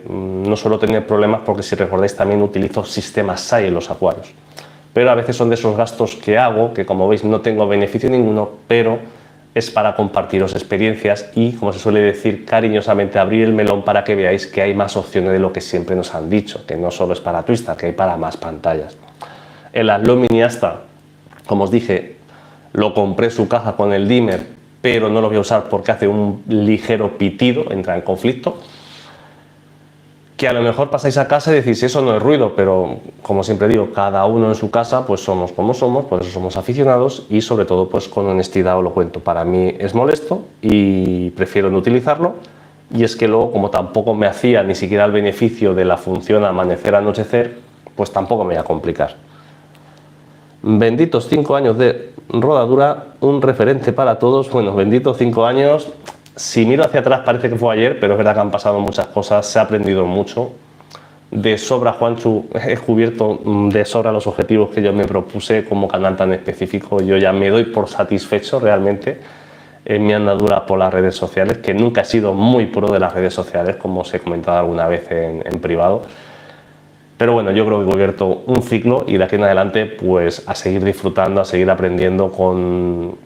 no suelo tener problemas, porque si recordáis también utilizo sistemas SAI en los acuarios. Pero a veces son de esos gastos que hago, que como veis no tengo beneficio ninguno, pero es para compartiros experiencias y, como se suele decir cariñosamente, abrir el melón para que veáis que hay más opciones de lo que siempre nos han dicho, que no solo es para Twinstar, que hay para más pantallas. El Aslo Mini Asta, como os dije, lo compré su caja con el dimmer, pero no lo voy a usar porque hace un ligero pitido, entra en conflicto. Que a lo mejor pasáis a casa y decís, eso no es ruido, pero como siempre digo, cada uno en su casa pues somos como somos, por eso somos aficionados y sobre todo pues con honestidad os lo cuento. Para mí es molesto y prefiero no utilizarlo, y es que luego, como tampoco me hacía ni siquiera el beneficio de la función amanecer-anochecer, pues tampoco me voy a complicar. Benditos 5 años de rodadura, un referente para todos. Bueno, benditos 5 años. Si miro hacia atrás parece que fue ayer, pero es verdad que han pasado muchas cosas, se ha aprendido mucho. De sobra, Juanchu, he cubierto de sobra los objetivos que yo me propuse como canal tan específico. Yo ya me doy por satisfecho realmente en mi andadura por las redes sociales, que nunca he sido muy pro de las redes sociales, como os he comentado alguna vez en privado. Pero bueno, yo creo que he cubierto un ciclo y de aquí en adelante pues a seguir disfrutando, a seguir aprendiendo con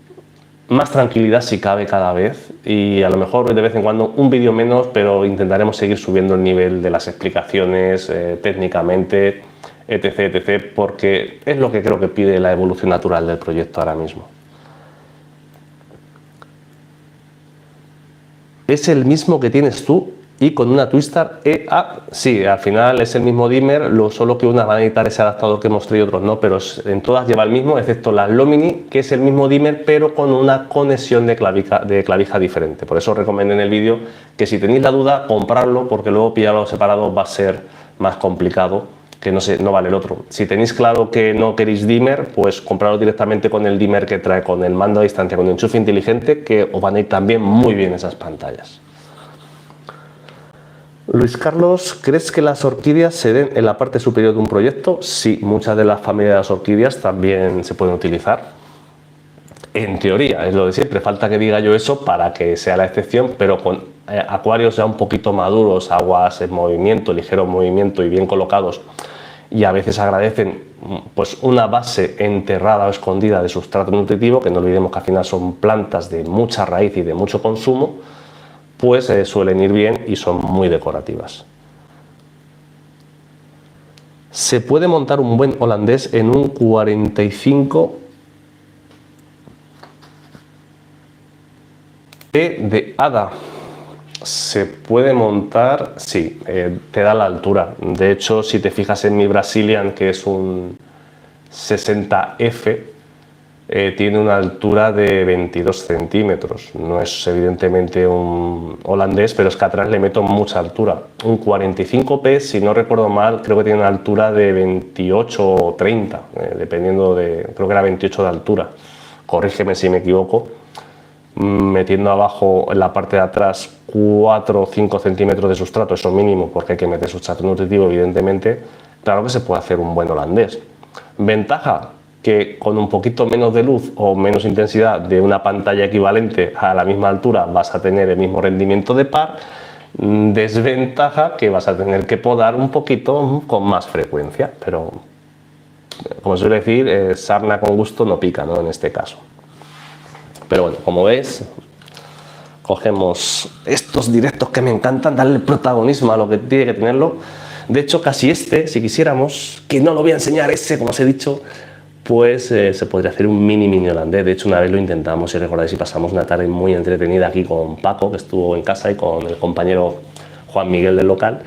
más tranquilidad si cabe cada vez, y a lo mejor de vez en cuando un vídeo menos, pero intentaremos seguir subiendo el nivel de las explicaciones técnicamente, etc, etc, porque es lo que creo que pide la evolución natural del proyecto ahora mismo. Es el mismo que tienes tú y con una Twistar EA, sí, al final es el mismo dimmer, solo que unas van a necesitar ese adaptador que mostré y otros no, pero en todas lleva el mismo, excepto la Lomini, que es el mismo dimmer, pero con una conexión de clavija diferente. Por eso os recomiendo en el vídeo que si tenéis la duda, comprarlo, porque luego pillarlo separado va a ser más complicado, que no vale el otro. Si tenéis claro que no queréis dimmer, pues comprarlo directamente con el dimmer que trae con el mando a distancia, con el enchufe inteligente, que os van a ir también muy bien esas pantallas. Luis Carlos, ¿crees que las orquídeas se den en la parte superior de un proyecto? Sí, muchas de las familias de las orquídeas también se pueden utilizar. En teoría, es lo de siempre, falta que diga yo eso para que sea la excepción, pero con acuarios ya un poquito maduros, aguas en movimiento, ligero movimiento y bien colocados, y a veces agradecen pues una base enterrada o escondida de sustrato nutritivo, que no olvidemos que al final son plantas de mucha raíz y de mucho consumo, pues suelen ir bien y son muy decorativas. ¿Se puede montar un buen holandés en un 45 de hada? Se puede montar, sí, te da la altura. De hecho, si te fijas en mi Brazilian, que es un 60F, tiene una altura de 22 centímetros. No es evidentemente un holandés, pero es que atrás le meto mucha altura. Un 45P, si no recuerdo mal, creo que tiene una altura de 28 o 30, dependiendo creo que era 28 de altura. Corrígeme si me equivoco. Metiendo abajo en la parte de atrás 4 o 5 centímetros de sustrato, eso mínimo, porque hay que meter sustrato nutritivo, evidentemente. Claro que se puede hacer un buen holandés. Ventaja, que con un poquito menos de luz o menos intensidad de una pantalla equivalente a la misma altura vas a tener el mismo rendimiento de par. Desventaja, que vas a tener que podar un poquito con más frecuencia, pero como suele decir, sarna con gusto no pica, ¿no? En este caso. Pero bueno, como ves, cogemos estos directos que me encantan, darle protagonismo a lo que tiene que tenerlo. De hecho, casi si quisiéramos, que no lo voy a enseñar como os he dicho, pues se podría hacer un mini holandés. De hecho, una vez lo intentamos, si recordáis, y pasamos una tarde muy entretenida aquí con Paco, que estuvo en casa, y con el compañero Juan Miguel del local,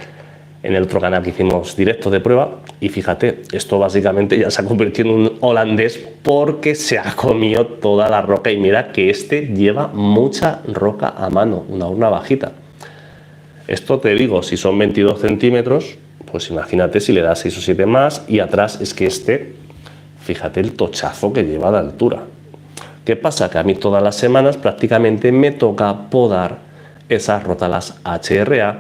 en el otro canal que hicimos directos de prueba. Y fíjate, esto básicamente ya se ha convertido en un holandés porque se ha comido toda la roca. Y mira que lleva mucha roca a mano, una urna bajita. Esto te digo, si son 22 centímetros, pues imagínate si le das 6 o 7 más, y atrás es que fíjate el tochazo que lleva de altura. ¿Qué pasa? Que a mí todas las semanas prácticamente me toca podar esas rótalas HRA,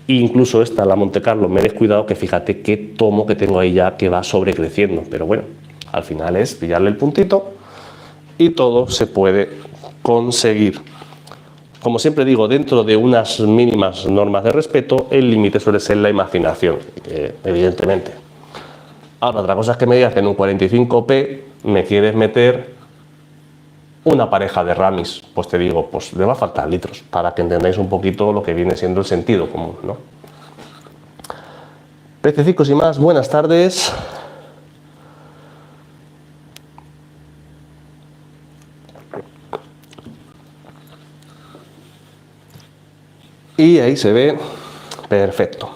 e incluso la Monte Carlo, me he descuidado, que fíjate qué tomo que tengo ahí ya que va sobrecreciendo. Pero bueno, al final es pillarle el puntito y todo se puede conseguir. Como siempre digo, dentro de unas mínimas normas de respeto, el límite suele ser la imaginación, evidentemente. Ahora, otra cosa es que me digas que en un 45P me quieres meter una pareja de ramis. Pues te digo, pues le va a faltar litros, para que entendáis un poquito lo que viene siendo el sentido común, ¿no? Pececicos y más, buenas tardes. Y ahí se ve perfecto.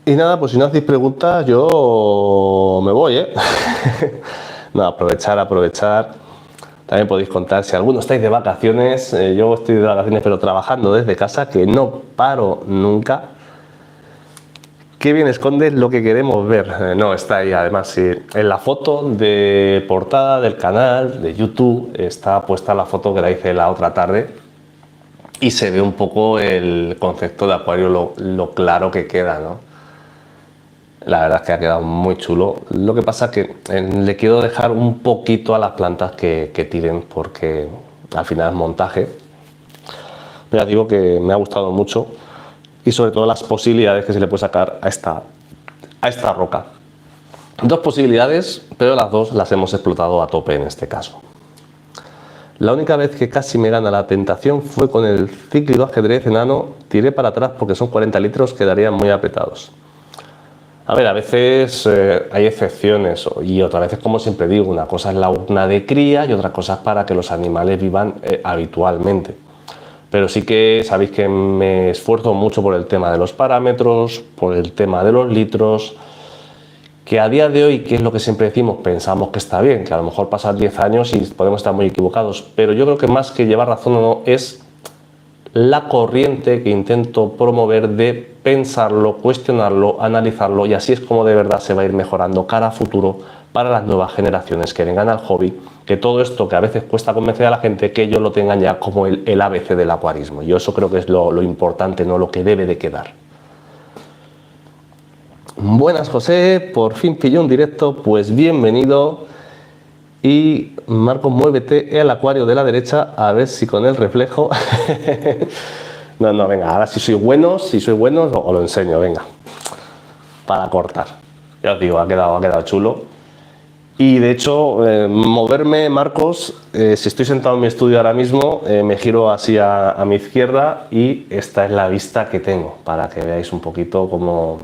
Y nada, pues si no hacéis preguntas, yo me voy, No, aprovechar. También podéis contar, si alguno estáis de vacaciones, yo estoy de vacaciones pero trabajando desde casa, que no paro nunca. Qué bien escondes lo que queremos ver. No, está ahí, además, sí. En la foto de portada del canal de YouTube está puesta la foto que la hice la otra tarde, y se ve un poco el concepto de acuario, lo claro que queda, ¿no? La verdad es que ha quedado muy chulo. Lo que pasa es que le quiero dejar un poquito a las plantas que tiren, porque al final es montaje. Pero ya digo que me ha gustado mucho, y sobre todo las posibilidades que se le puede sacar a esta roca. Dos posibilidades, pero las dos las hemos explotado a tope en este caso. La única vez que casi me gana la tentación fue con el cíclido ajedrez enano. Tiré para atrás porque son 40 litros, quedarían muy apretados. A ver, a veces hay excepciones y otras veces, como siempre digo, una cosa es la urna de cría y otra cosa es para que los animales vivan habitualmente. Pero sí que sabéis que me esfuerzo mucho por el tema de los parámetros, por el tema de los litros, que a día de hoy, que es lo que siempre decimos, pensamos que está bien, que a lo mejor pasan 10 años y podemos estar muy equivocados, pero yo creo que más que llevar razón o no es la corriente que intento promover de pensarlo, cuestionarlo, analizarlo, y así es como de verdad se va a ir mejorando cara a futuro para las nuevas generaciones que vengan al hobby, que todo esto que a veces cuesta convencer a la gente, que ellos lo tengan ya como el ABC del acuarismo. Yo eso creo que es lo importante, no lo que debe de quedar. Buenas, José, por fin pillé un directo, pues bienvenido. Y Marcos, muévete el acuario de la derecha a ver si con el reflejo. No, venga, ahora si soy bueno os lo enseño, venga, para cortar. Ya os digo, ha quedado chulo. Y de hecho, moverme, Marcos, si estoy sentado en mi estudio ahora mismo, me giro así a mi izquierda y esta es la vista que tengo, para que veáis un poquito cómo,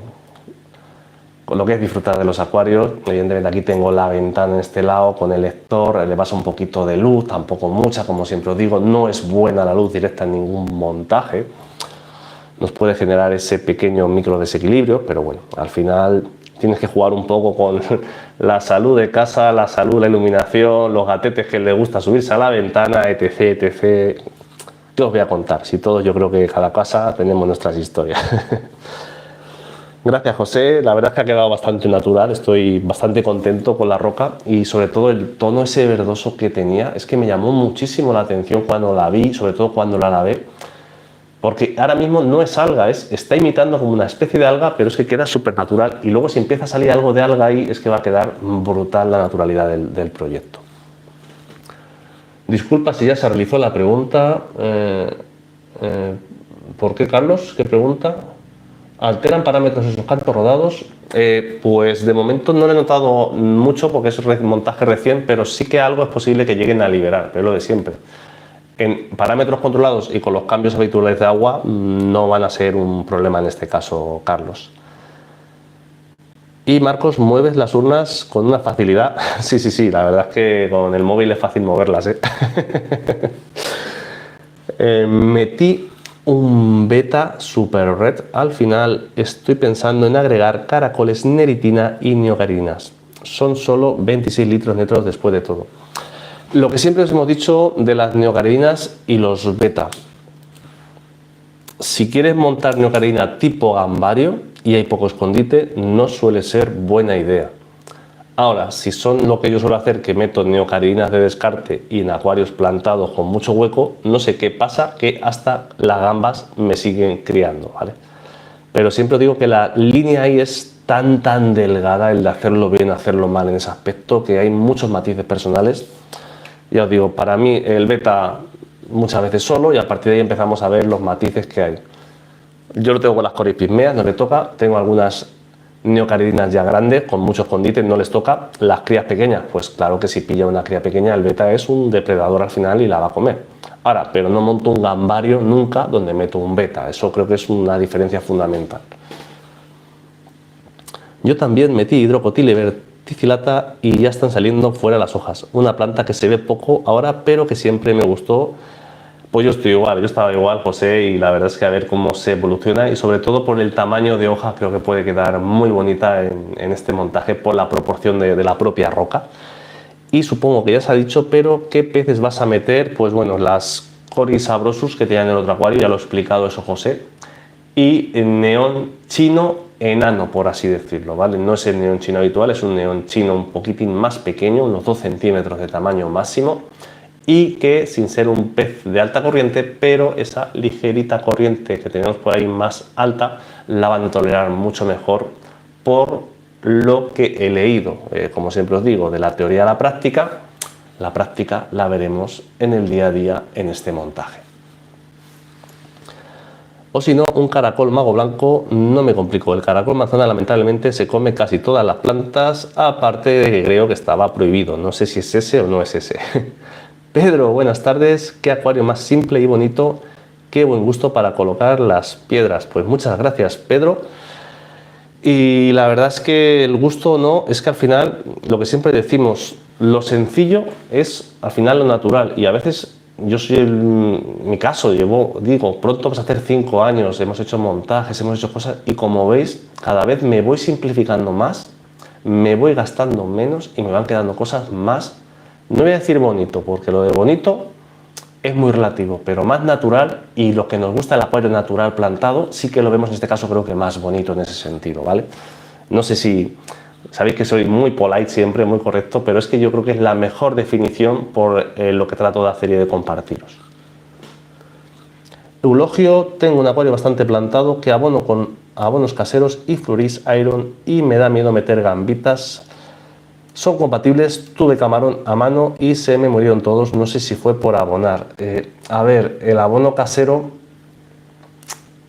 con lo que es disfrutar de los acuarios. Evidentemente aquí tengo la ventana en este lado con el lector, le pasa un poquito de luz, tampoco mucha, como siempre os digo, no es buena la luz directa en ningún montaje, nos puede generar ese pequeño micro desequilibrio, pero bueno, al final tienes que jugar un poco con la salud de casa, la salud, la iluminación, los gatetes que les gusta subirse a la ventana, etc. ¿Qué os voy a contar? Si todos, yo creo que cada casa tenemos nuestras historias. Gracias, José, la verdad es que ha quedado bastante natural, estoy bastante contento con la roca y sobre todo el tono ese verdoso que tenía, es que me llamó muchísimo la atención cuando la vi, sobre todo cuando la lavé, porque ahora mismo no es alga, está imitando como una especie de alga, pero es que queda súper natural, y luego si empieza a salir algo de alga ahí, es que va a quedar brutal la naturalidad del proyecto. Disculpa si ya se realizó la pregunta. ¿Por qué, Carlos? ¿Qué pregunta? ¿Alteran parámetros esos cantos rodados? Pues de momento no lo he notado mucho porque es montaje recién, pero sí que algo es posible que lleguen a liberar, pero lo de siempre. En parámetros controlados y con los cambios habituales de agua no van a ser un problema en este caso, Carlos. Y Marcos, mueves las urnas con una facilidad. Sí, la verdad es que con el móvil es fácil moverlas, metí un beta super red. Al final estoy pensando en agregar caracoles, neritina y neocaridinas. Son solo 26 litros netos después de todo. Lo que siempre os hemos dicho de las neocaridinas y los beta. Si quieres montar neocaridina tipo gambario y hay poco escondite, no suele ser buena idea. Ahora, si son lo que yo suelo hacer, que meto neocaridinas de descarte y en acuarios plantados con mucho hueco, no sé qué pasa, que hasta las gambas me siguen criando, ¿vale? Pero siempre os digo que la línea ahí es tan delgada, el de hacerlo bien, hacerlo mal en ese aspecto, que hay muchos matices personales. Ya os digo, para mí el beta muchas veces solo, y a partir de ahí empezamos a ver los matices que hay. Yo lo tengo con las coripismeas, no le toca, tengo algunas neocaridinas ya grandes, con mucho escondite, no les toca. Las crías pequeñas, pues claro que si pilla una cría pequeña, el beta es un depredador al final y la va a comer. Ahora, pero no monto un gambario nunca donde meto un beta, eso creo que es una diferencia fundamental. Yo también metí hidrocotil y verticilata y ya están saliendo fuera las hojas. Una planta que se ve poco ahora, pero que siempre me gustó. Pues yo estoy igual, yo estaba igual, José, y la verdad es que a ver cómo se evoluciona y sobre todo por el tamaño de hoja creo que puede quedar muy bonita en este montaje por la proporción de la propia roca. Y supongo que ya se ha dicho, pero ¿qué peces vas a meter? Pues bueno, las Coris sabrosus que tenían en el otro acuario, ya lo he explicado eso, José, y el neón chino enano, por así decirlo, ¿vale? No es el neón chino habitual, es un neón chino un poquitín más pequeño, unos 2 centímetros de tamaño máximo, y que sin ser un pez de alta corriente, pero esa ligerita corriente que tenemos por ahí más alta la van a tolerar mucho mejor por lo que he leído. Como siempre os digo, de la teoría a la práctica la veremos en el día a día en este montaje. O si no, un caracol mago blanco, no me complico. El caracol manzana lamentablemente se come casi todas las plantas, aparte de que creo que estaba prohibido. No sé si es ese o no es ese. Pedro, buenas tardes. Qué acuario más simple y bonito. Qué buen gusto para colocar las piedras. Pues muchas gracias, Pedro. Y la verdad es que el gusto no, es que al final, lo que siempre decimos, lo sencillo es al final lo natural. Y a veces, yo soy mi caso, digo, pronto vas a hacer 5 años, hemos hecho montajes, hemos hecho cosas, y como veis, cada vez me voy simplificando más, me voy gastando menos y me van quedando cosas más, no voy a decir bonito, porque lo de bonito es muy relativo, pero más natural, y lo que nos gusta el acuario natural plantado, sí que lo vemos en este caso creo que más bonito en ese sentido, ¿vale? No sé si sabéis que soy muy polite siempre, muy correcto, pero es que yo creo que es la mejor definición por lo que trato de hacer y de compartiros. Eulogio, tengo un acuario bastante plantado que abono con abonos caseros y Fluoris Iron y me da miedo meter gambitas. Son compatibles, tuve camarón a mano y se me murieron todos, no sé si fue por abonar. A ver, el abono casero,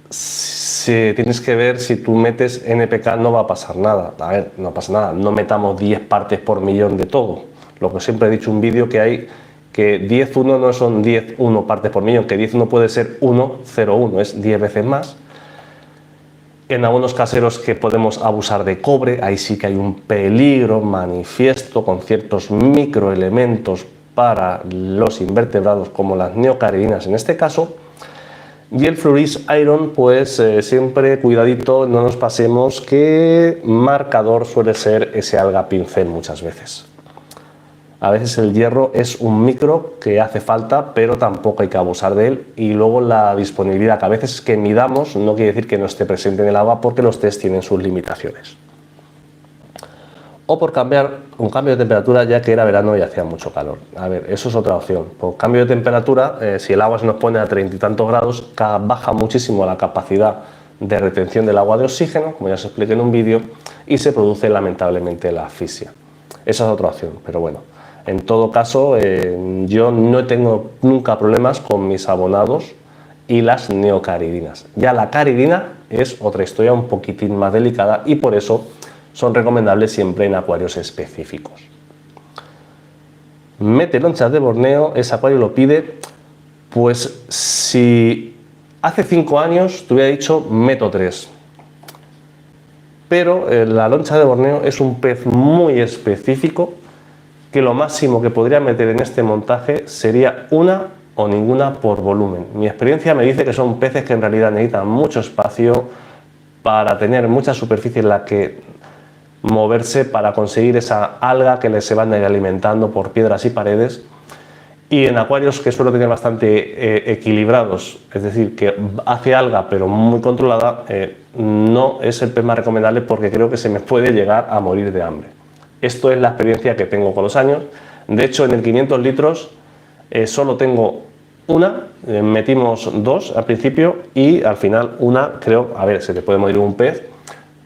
si tienes que ver si tú metes NPK no va a pasar nada. A ver, no pasa nada, no metamos 10 partes por millón de todo. Lo que siempre he dicho en un vídeo que hay que 10,1 no son 10,1 partes por millón, que 10,1 puede ser 1,01, es 10 veces más. En abonos caseros que podemos abusar de cobre, ahí sí que hay un peligro manifiesto con ciertos microelementos para los invertebrados como las neocaridinas en este caso. Y el Fluoris Iron, pues siempre cuidadito, no nos pasemos, que marcador suele ser ese alga pincel muchas veces. A veces el hierro es un micro que hace falta, pero tampoco hay que abusar de él. Y luego la disponibilidad, que a veces que midamos no quiere decir que no esté presente en el agua, porque los test tienen sus limitaciones. O por un cambio de temperatura, ya que era verano y hacía mucho calor. A ver, eso es otra opción. Por cambio de temperatura, si el agua se nos pone a 30 y tantos grados, baja muchísimo la capacidad de retención del agua de oxígeno, como ya os expliqué en un vídeo, y se produce lamentablemente la asfixia. Esa es otra opción, pero bueno. En todo caso, yo no tengo nunca problemas con mis abonados y las neocaridinas. Ya la caridina es otra historia un poquitín más delicada y por eso son recomendables siempre en acuarios específicos. Mete lonchas de Borneo, ese acuario lo pide. Pues si hace 5 años te hubiera dicho meto 3. Pero la loncha de Borneo es un pez muy específico, que lo máximo que podría meter en este montaje sería una o ninguna por volumen. Mi experiencia me dice que son peces que en realidad necesitan mucho espacio para tener mucha superficie en la que moverse, para conseguir esa alga que les se van a ir alimentando por piedras y paredes. Y en acuarios que suelo tener bastante equilibrados, es decir, que hace alga pero muy controlada, no es el pez más recomendable porque creo que se me puede llegar a morir de hambre. Esto es la experiencia que tengo con los años. De hecho, en el 500 litros solo tengo una, metimos 2 al principio y al final una, creo, a ver, se te puede morir un pez,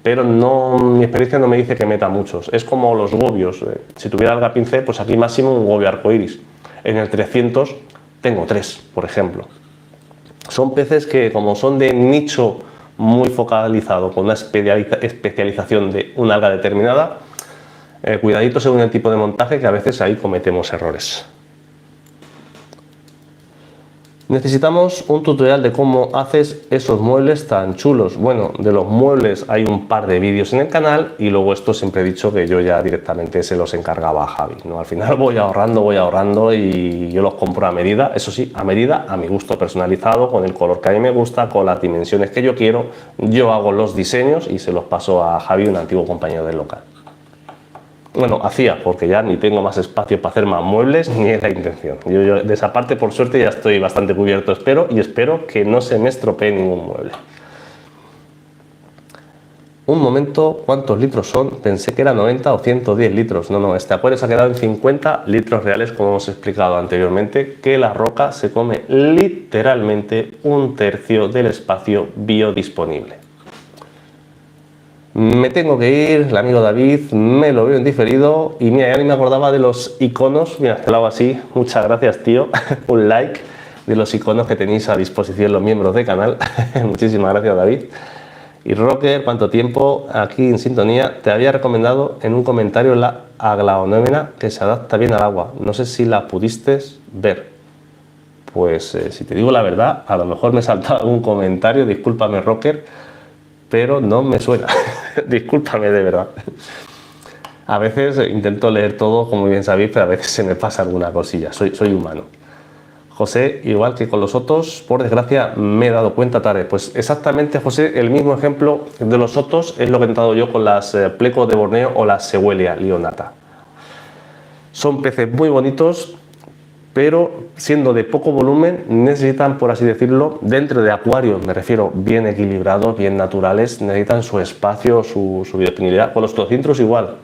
pero no, mi experiencia no me dice que meta muchos. Es como los gobios. Si tuviera alga pincel, pues aquí máximo un gobio arcoiris. En el 300 tengo 3, por ejemplo. Son peces que, como son de nicho muy focalizado, con una especialización de una alga determinada, cuidadito según el tipo de montaje, que a veces ahí cometemos errores. Necesitamos un tutorial de cómo haces esos muebles tan chulos. Bueno, de los muebles hay un par de vídeos en el canal y luego esto siempre he dicho que yo ya directamente se los encargaba a Javi, ¿no? Al final voy ahorrando y yo los compro a medida, eso sí, a medida, a mi gusto personalizado, con el color que a mí me gusta, con las dimensiones que yo quiero. Yo hago los diseños y se los paso a Javi, un antiguo compañero del local. Bueno, hacía, porque ya ni tengo más espacio para hacer más muebles, ni es la intención. Yo de esa parte, por suerte, ya estoy bastante cubierto, espero que no se me estropee ningún mueble. Un momento, ¿cuántos litros son? Pensé que era 90 o 110 litros. No, este acuario se ha quedado en 50 litros reales, como hemos explicado anteriormente, que la roca se come literalmente 1/3 del espacio biodisponible. Me tengo que ir, el amigo David me lo veo en diferido y mira, ya ni me acordaba de los iconos. Mira, te lo hago así, muchas gracias tío, un like. de los iconos que tenéis a disposición los miembros del canal. Muchísimas gracias, David. Y Rocker, ¿cuánto tiempo aquí en sintonía? Te había recomendado en un comentario la aglaonómena que se adapta bien al agua. No sé si la pudiste ver. Pues si te digo la verdad, a lo mejor me he saltado algún comentario, discúlpame, Rocker, pero no me suena. Discúlpame de verdad. A veces intento leer todo, como bien sabéis, pero a veces se me pasa alguna cosilla. Soy humano. José, igual que con los otros, por desgracia me he dado cuenta tarde. Pues exactamente, José, el mismo ejemplo de los otros es lo que he notado yo con las plecos de Borneo o las Sewellia lionata. Son peces muy bonitos, pero siendo de poco volumen, necesitan, por así decirlo, dentro de acuarios, me refiero, bien equilibrados, bien naturales, necesitan su espacio, su biodisponibilidad. Con los Tocintrus igual.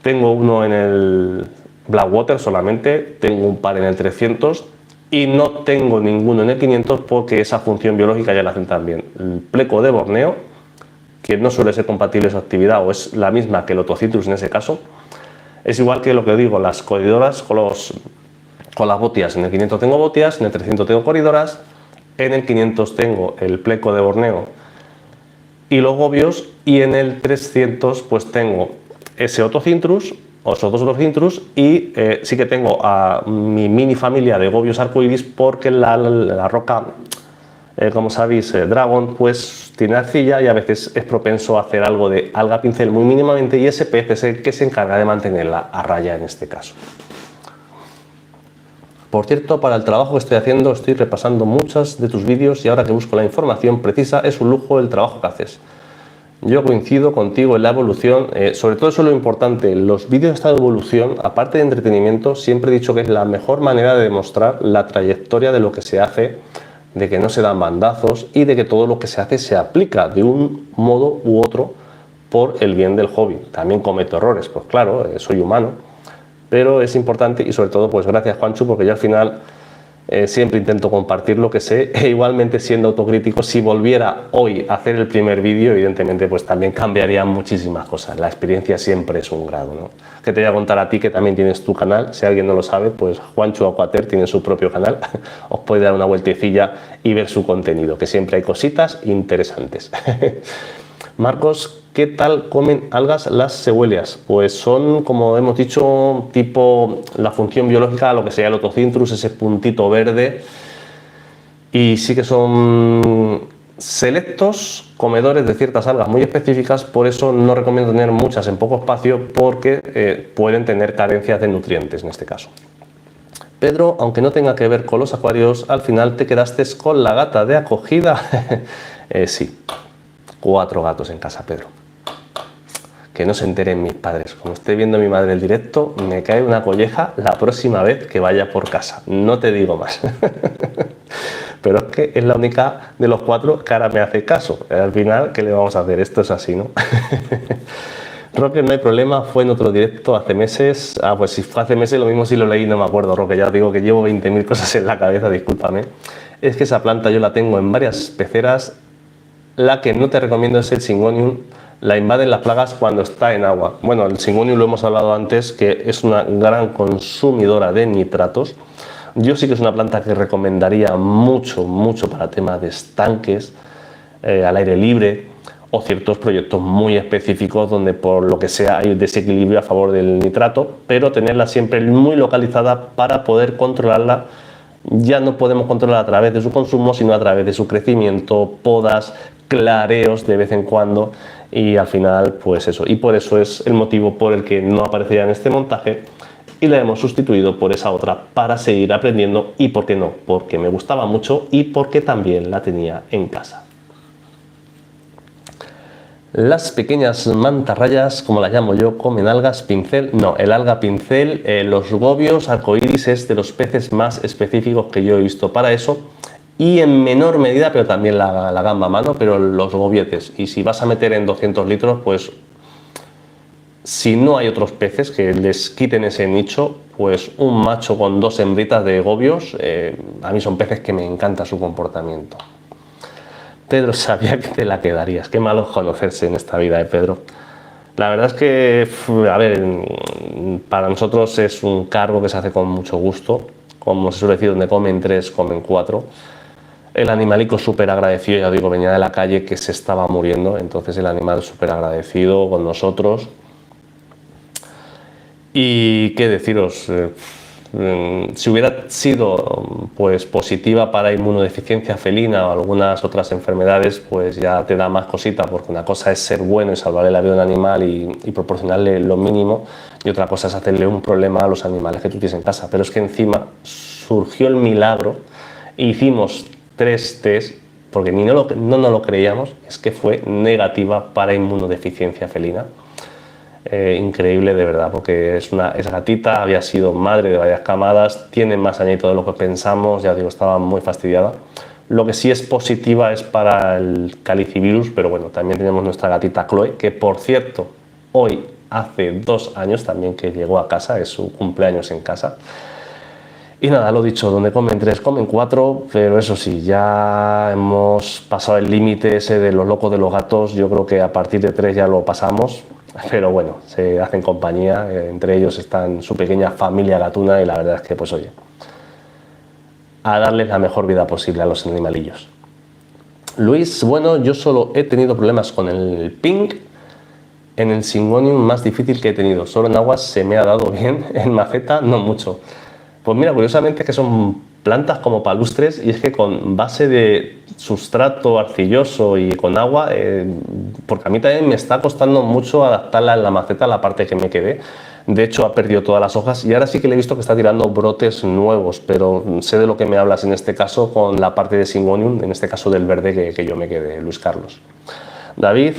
Tengo uno en el Blackwater solamente, tengo un par en el 300 y no tengo ninguno en el 500 porque esa función biológica ya la hacen también. El pleco de Borneo, que no suele ser compatible su actividad o es la misma que el Otocintrus en ese caso, es igual que lo que digo, las corridoras con las botias. En el 500 tengo botias, en el 300 tengo corridoras, en el 500 tengo el pleco de Borneo y los gobios, y en el 300 pues tengo ese Otocintrus o esos dos Otocintrus y sí que tengo a mi mini familia de gobios arcoiris porque la roca, como sabéis, Dragon, pues tiene arcilla y a veces es propenso a hacer algo de alga pincel muy mínimamente, y ese pez es el que se encarga de mantenerla a raya en este caso. Por cierto, para el trabajo que estoy haciendo estoy repasando muchos de tus vídeos y ahora que busco la información precisa es un lujo el trabajo que haces. Yo coincido contigo en la evolución, sobre todo eso es lo importante, los vídeos de estado de evolución, aparte de entretenimiento, siempre he dicho que es la mejor manera de demostrar la trayectoria de lo que se hace, de que no se dan bandazos y de que todo lo que se hace se aplica de un modo u otro por el bien del hobby. También cometo errores, pues claro, soy humano, pero es importante y sobre todo pues gracias, Juanchu, porque yo al final siempre intento compartir lo que sé e igualmente siendo autocrítico, si volviera hoy a hacer el primer vídeo, evidentemente pues también cambiarían muchísimas cosas. La experiencia siempre es un grado, ¿no? Que te voy a contar a ti que también tienes tu canal, si alguien no lo sabe, pues Juanchu Aquater tiene su propio canal, os puede dar una vueltecilla y ver su contenido, que siempre hay cositas interesantes. Marcos, ¿qué tal comen algas las Sewellias? Pues son, como hemos dicho, tipo la función biológica, lo que sería el Otocintrus, ese puntito verde. Y sí que son selectos comedores de ciertas algas muy específicas, por eso no recomiendo tener muchas en poco espacio porque pueden tener carencias de nutrientes en este caso. Pedro, aunque no tenga que ver con los acuarios, al final te quedaste con la gata de acogida. Sí. 4 gatos en casa, Pedro. Que no se enteren mis padres. Como esté viendo a mi madre el directo, me cae una colleja la próxima vez que vaya por casa. No te digo más. Pero es que es la única de los 4 que ahora me hace caso. Al final, ¿qué le vamos a hacer? Esto es así, ¿no? Roque, no hay problema, fue en otro directo hace meses. Ah, pues si fue hace meses, lo mismo si lo leí, no me acuerdo, Roque. Ya os digo que llevo 20.000 cosas en la cabeza, discúlpame. Es que esa planta yo la tengo en varias peceras. La que no te recomiendo es el Syngonium, la invaden las plagas cuando está en agua. Bueno, el Syngonium lo hemos hablado antes, que es una gran consumidora de nitratos. Yo sí que es una planta que recomendaría mucho para temas de estanques, al aire libre o ciertos proyectos muy específicos donde por lo que sea hay desequilibrio a favor del nitrato, pero tenerla siempre muy localizada para poder controlarla. Ya no podemos controlar a través de su consumo, sino a través de su crecimiento, podas, clareos de vez en cuando, y al final pues eso, y por eso es el motivo por el que no aparecía en este montaje y la hemos sustituido por esa otra para seguir aprendiendo. Y por qué no, porque me gustaba mucho y porque también la tenía en casa. Las pequeñas mantarrayas, como las llamo yo, comen algas pincel. No, el alga pincel, los gobios arcoíris es de los peces más específicos que yo he visto para eso, y en menor medida, pero también la gamba mano, pero los gobietes. Y si vas a meter en 200 litros, pues si no hay otros peces que les quiten ese nicho, pues un macho con 2 hembritas de gobios, a mí son peces que me encanta su comportamiento. Pedro, sabía que te la quedarías. Qué malo conocerse en esta vida, Pedro. La verdad es que, a ver, para nosotros es un cargo que se hace con mucho gusto, como se suele decir, donde comen 3, comen 4. El animalico súper agradecido, ya digo, venía de la calle que se estaba muriendo, entonces el animal súper agradecido con nosotros. Y qué deciros, si hubiera sido pues positiva para inmunodeficiencia felina o algunas otras enfermedades, pues ya te da más cosita, porque una cosa es ser bueno y salvarle la vida a un animal y proporcionarle lo mínimo, y otra cosa es hacerle un problema a los animales que tú tienes en casa. Pero es que encima surgió el milagro, e hicimos 3 test, porque no nos lo creíamos, es que fue negativa para inmunodeficiencia felina. Increíble de verdad, porque es gatita, había sido madre de varias camadas, tiene más añitos de lo que pensamos, ya digo, estaba muy fastidiada. Lo que sí es positiva es para el calicivirus, pero bueno, también tenemos nuestra gatita Chloe, que por cierto, hoy hace 2 años también que llegó a casa, es su cumpleaños en casa. Y nada, lo dicho, donde comen 3, comen 4, pero eso sí, ya hemos pasado el límite ese de los locos de los gatos. Yo creo que a partir de 3 ya lo pasamos, pero bueno, se hacen compañía, entre ellos están su pequeña familia gatuna, y la verdad es que, pues oye, a darles la mejor vida posible a los animalillos. Luis, bueno, yo solo he tenido problemas con el pink. En el Syngonium más difícil que he tenido, solo en aguas se me ha dado bien, en maceta no mucho. Pues mira, curiosamente es que son plantas como palustres, y es que con base de sustrato arcilloso y con agua, porque a mí también me está costando mucho adaptarla en la maceta a la parte que me quedé. De hecho, ha perdido todas las hojas y ahora sí que le he visto que está tirando brotes nuevos, pero sé de lo que me hablas en este caso con la parte de Syngonium, en este caso del verde que yo me quedé, Luis Carlos. David,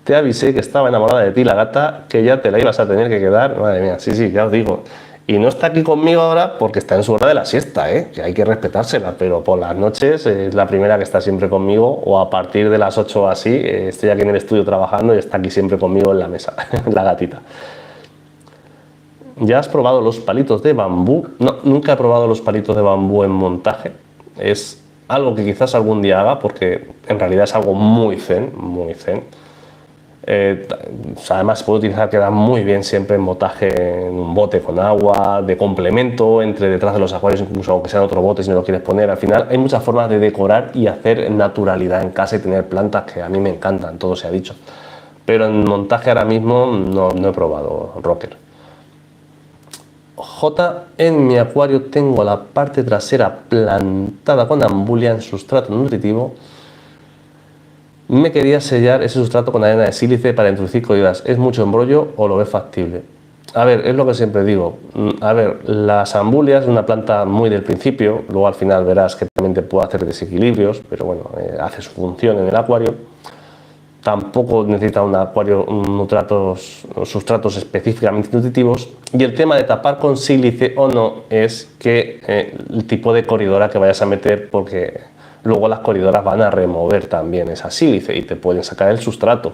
te avisé que estaba enamorada de ti la gata, que ya te la ibas a tener que quedar. Madre mía, sí, ya os digo. Y no está aquí conmigo ahora porque está en su hora de la siesta, que hay que respetársela, pero por las noches es la primera que está siempre conmigo, o a partir de las 8 o así, estoy aquí en el estudio trabajando y está aquí siempre conmigo en la mesa, la gatita. ¿Ya has probado los palitos de bambú? No, nunca he probado los palitos de bambú en montaje. Es algo que quizás algún día haga, porque en realidad es algo muy zen, muy zen. Además se puede utilizar, queda muy bien siempre en montaje en un bote con agua, de complemento, entre detrás de los acuarios, incluso aunque sea en otro bote si no lo quieres poner. Al final hay muchas formas de decorar y hacer naturalidad en casa y tener plantas que a mí me encantan, todo se ha dicho. Pero en montaje ahora mismo no he probado, Rocker. J, en mi acuario tengo la parte trasera plantada con ambulia en sustrato nutritivo. Me quería sellar ese sustrato con arena de sílice para introducir coridas. ¿Es mucho embrollo o lo ves factible? A ver, es lo que siempre digo. A ver, las ambulias es una planta muy del principio, luego al final verás que también te puede hacer desequilibrios, pero bueno, hace su función en el acuario. Tampoco necesita un acuario sustratos específicamente nutritivos. Y el tema de tapar con sílice o no es que el tipo de corridora que vayas a meter, porque luego las corridoras van a remover también esa sílice y te pueden sacar el sustrato.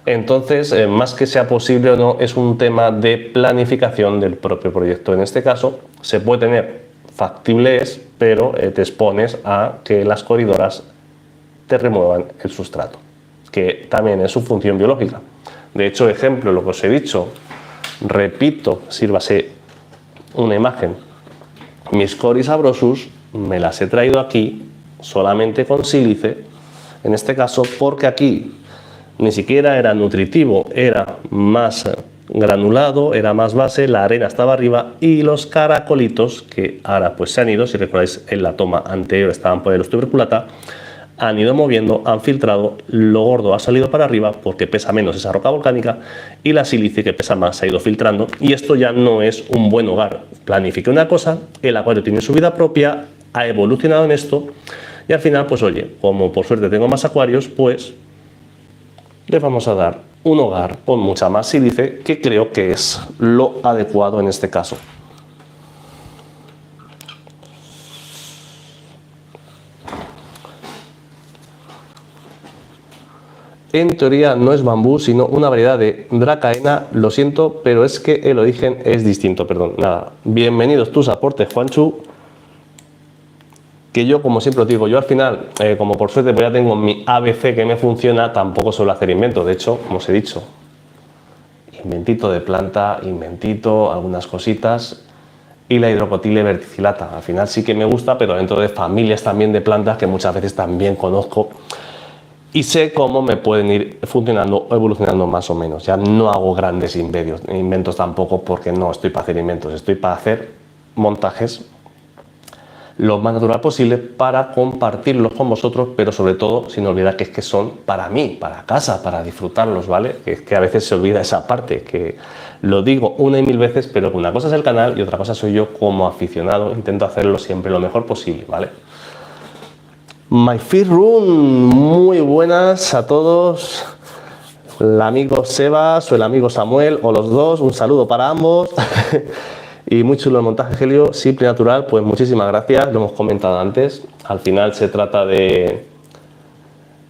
Entonces, más que sea posible o no, es un tema de planificación del propio proyecto. En este caso, se puede tener, factible es, pero te expones a que las corridoras te remuevan el sustrato, que también es su función biológica. De hecho, ejemplo, lo que os he dicho, repito, sírvase una imagen. Mis Coris abrosus me las he traído aquí solamente con sílice, en este caso porque aquí ni siquiera era nutritivo, era más granulado, era más base, la arena estaba arriba y los caracolitos, que ahora pues se han ido, si recordáis en la toma anterior estaban por los tuberculata, han ido moviendo, han filtrado, lo gordo ha salido para arriba porque pesa menos esa roca volcánica y la sílice que pesa más se ha ido filtrando, y esto ya no es un buen hogar. Planifique una cosa, el acuario tiene su vida propia, ha evolucionado en esto y al final pues oye, como por suerte tengo más acuarios, pues le vamos a dar un hogar con mucha más sílice, que creo que es lo adecuado en este caso. En teoría no es bambú, sino una variedad de dracaena. Lo siento, pero es que el origen es distinto, perdón. Nada, bienvenidos tus aportes, Juanchu. Que yo, como siempre os digo, yo al final, como por suerte pues ya tengo mi ABC que me funciona, tampoco suelo hacer inventos. De hecho, como os he dicho, inventito de planta, inventito algunas cositas. y la hidrocotile verticillata. Al final sí que me gusta, pero dentro de familias también de plantas que muchas veces también conozco y sé cómo me pueden ir funcionando o evolucionando más o menos. Ya no hago grandes inventos tampoco, porque no estoy para hacer inventos, estoy para hacer montajes lo más natural posible para compartirlos con vosotros, pero sobre todo sin olvidar que es que son para mí, para casa, para disfrutarlos, ¿vale? Que es que a veces se olvida esa parte, que lo digo una y mil veces, pero una cosa es el canal y otra cosa soy yo como aficionado. Intento hacerlo siempre lo mejor posible, ¿vale? My First Room, muy buenas a todos. El amigo Sebas o el amigo Samuel o los dos, un saludo para ambos. Y muy chulo el montaje, Helio, simple y natural. Pues muchísimas gracias, lo hemos comentado antes. Al final se trata de...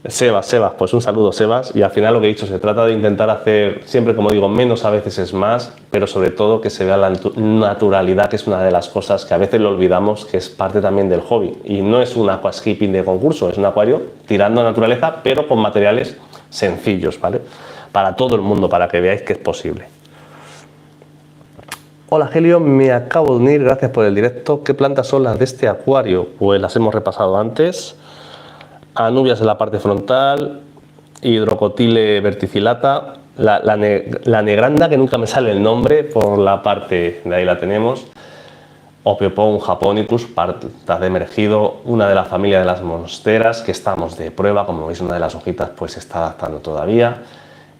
Sebas, pues un saludo, Sebas. Y al final lo que he dicho, se trata de intentar hacer, siempre como digo, menos a veces es más, pero sobre todo que se vea la naturalidad, que es una de las cosas que a veces lo olvidamos, que es parte también del hobby. Y no es un aquascaping de concurso, es un acuario tirando a naturaleza, pero con materiales sencillos, ¿vale? Para todo el mundo, para que veáis que es posible. Hola Helio, me acabo de unir, gracias por el directo. ¿Qué plantas son las de este acuario? Pues las hemos repasado antes. Anubias en la parte frontal, hidrocotile verticillata, la negranda, que nunca me sale el nombre, por la parte de ahí la tenemos. Opiopon japonicus, plantas de emergido, una de la familia de las monsteras, que estamos de prueba, como veis una de las hojitas pues se está adaptando todavía.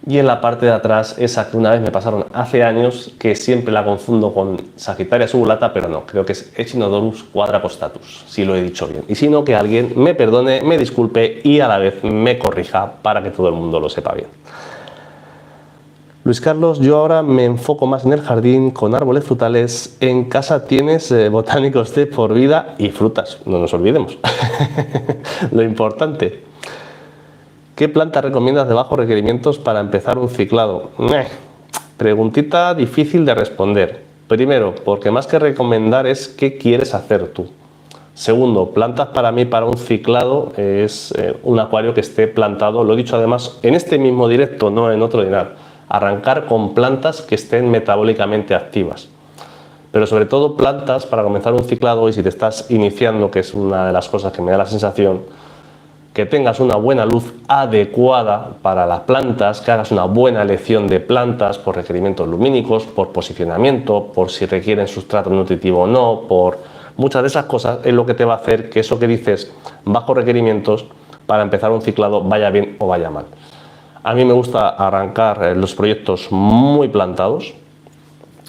Y en la parte de atrás, esa que una vez me pasaron hace años, que siempre la confundo con Sagittaria subulata, pero no, creo que es Echinodorus quadracostatus, si lo he dicho bien. Y si no, que alguien me perdone, me disculpe y a la vez me corrija para que todo el mundo lo sepa bien. Luis Carlos, yo ahora me enfoco más en el jardín con árboles frutales. En casa tienes botánicos de por vida y frutas, no nos olvidemos. Lo importante. ¿Qué planta recomiendas de bajos requerimientos para empezar un ciclado? Preguntita difícil de responder. Primero, porque más que recomendar es qué quieres hacer tú. Segundo, plantas para mí para un ciclado es un acuario que esté plantado, lo he dicho además en este mismo directo, no en otro dinar, arrancar con plantas que estén metabólicamente activas. Pero sobre todo plantas para comenzar un ciclado, y si te estás iniciando, que es una de las cosas que me da la sensación, que tengas una buena luz adecuada para las plantas, que hagas una buena elección de plantas por requerimientos lumínicos, por posicionamiento, por si requieren sustrato nutritivo o no, por muchas de esas cosas es lo que te va a hacer que eso que dices, bajos requerimientos, para empezar un ciclado vaya bien o vaya mal. A mí me gusta arrancar los proyectos muy plantados,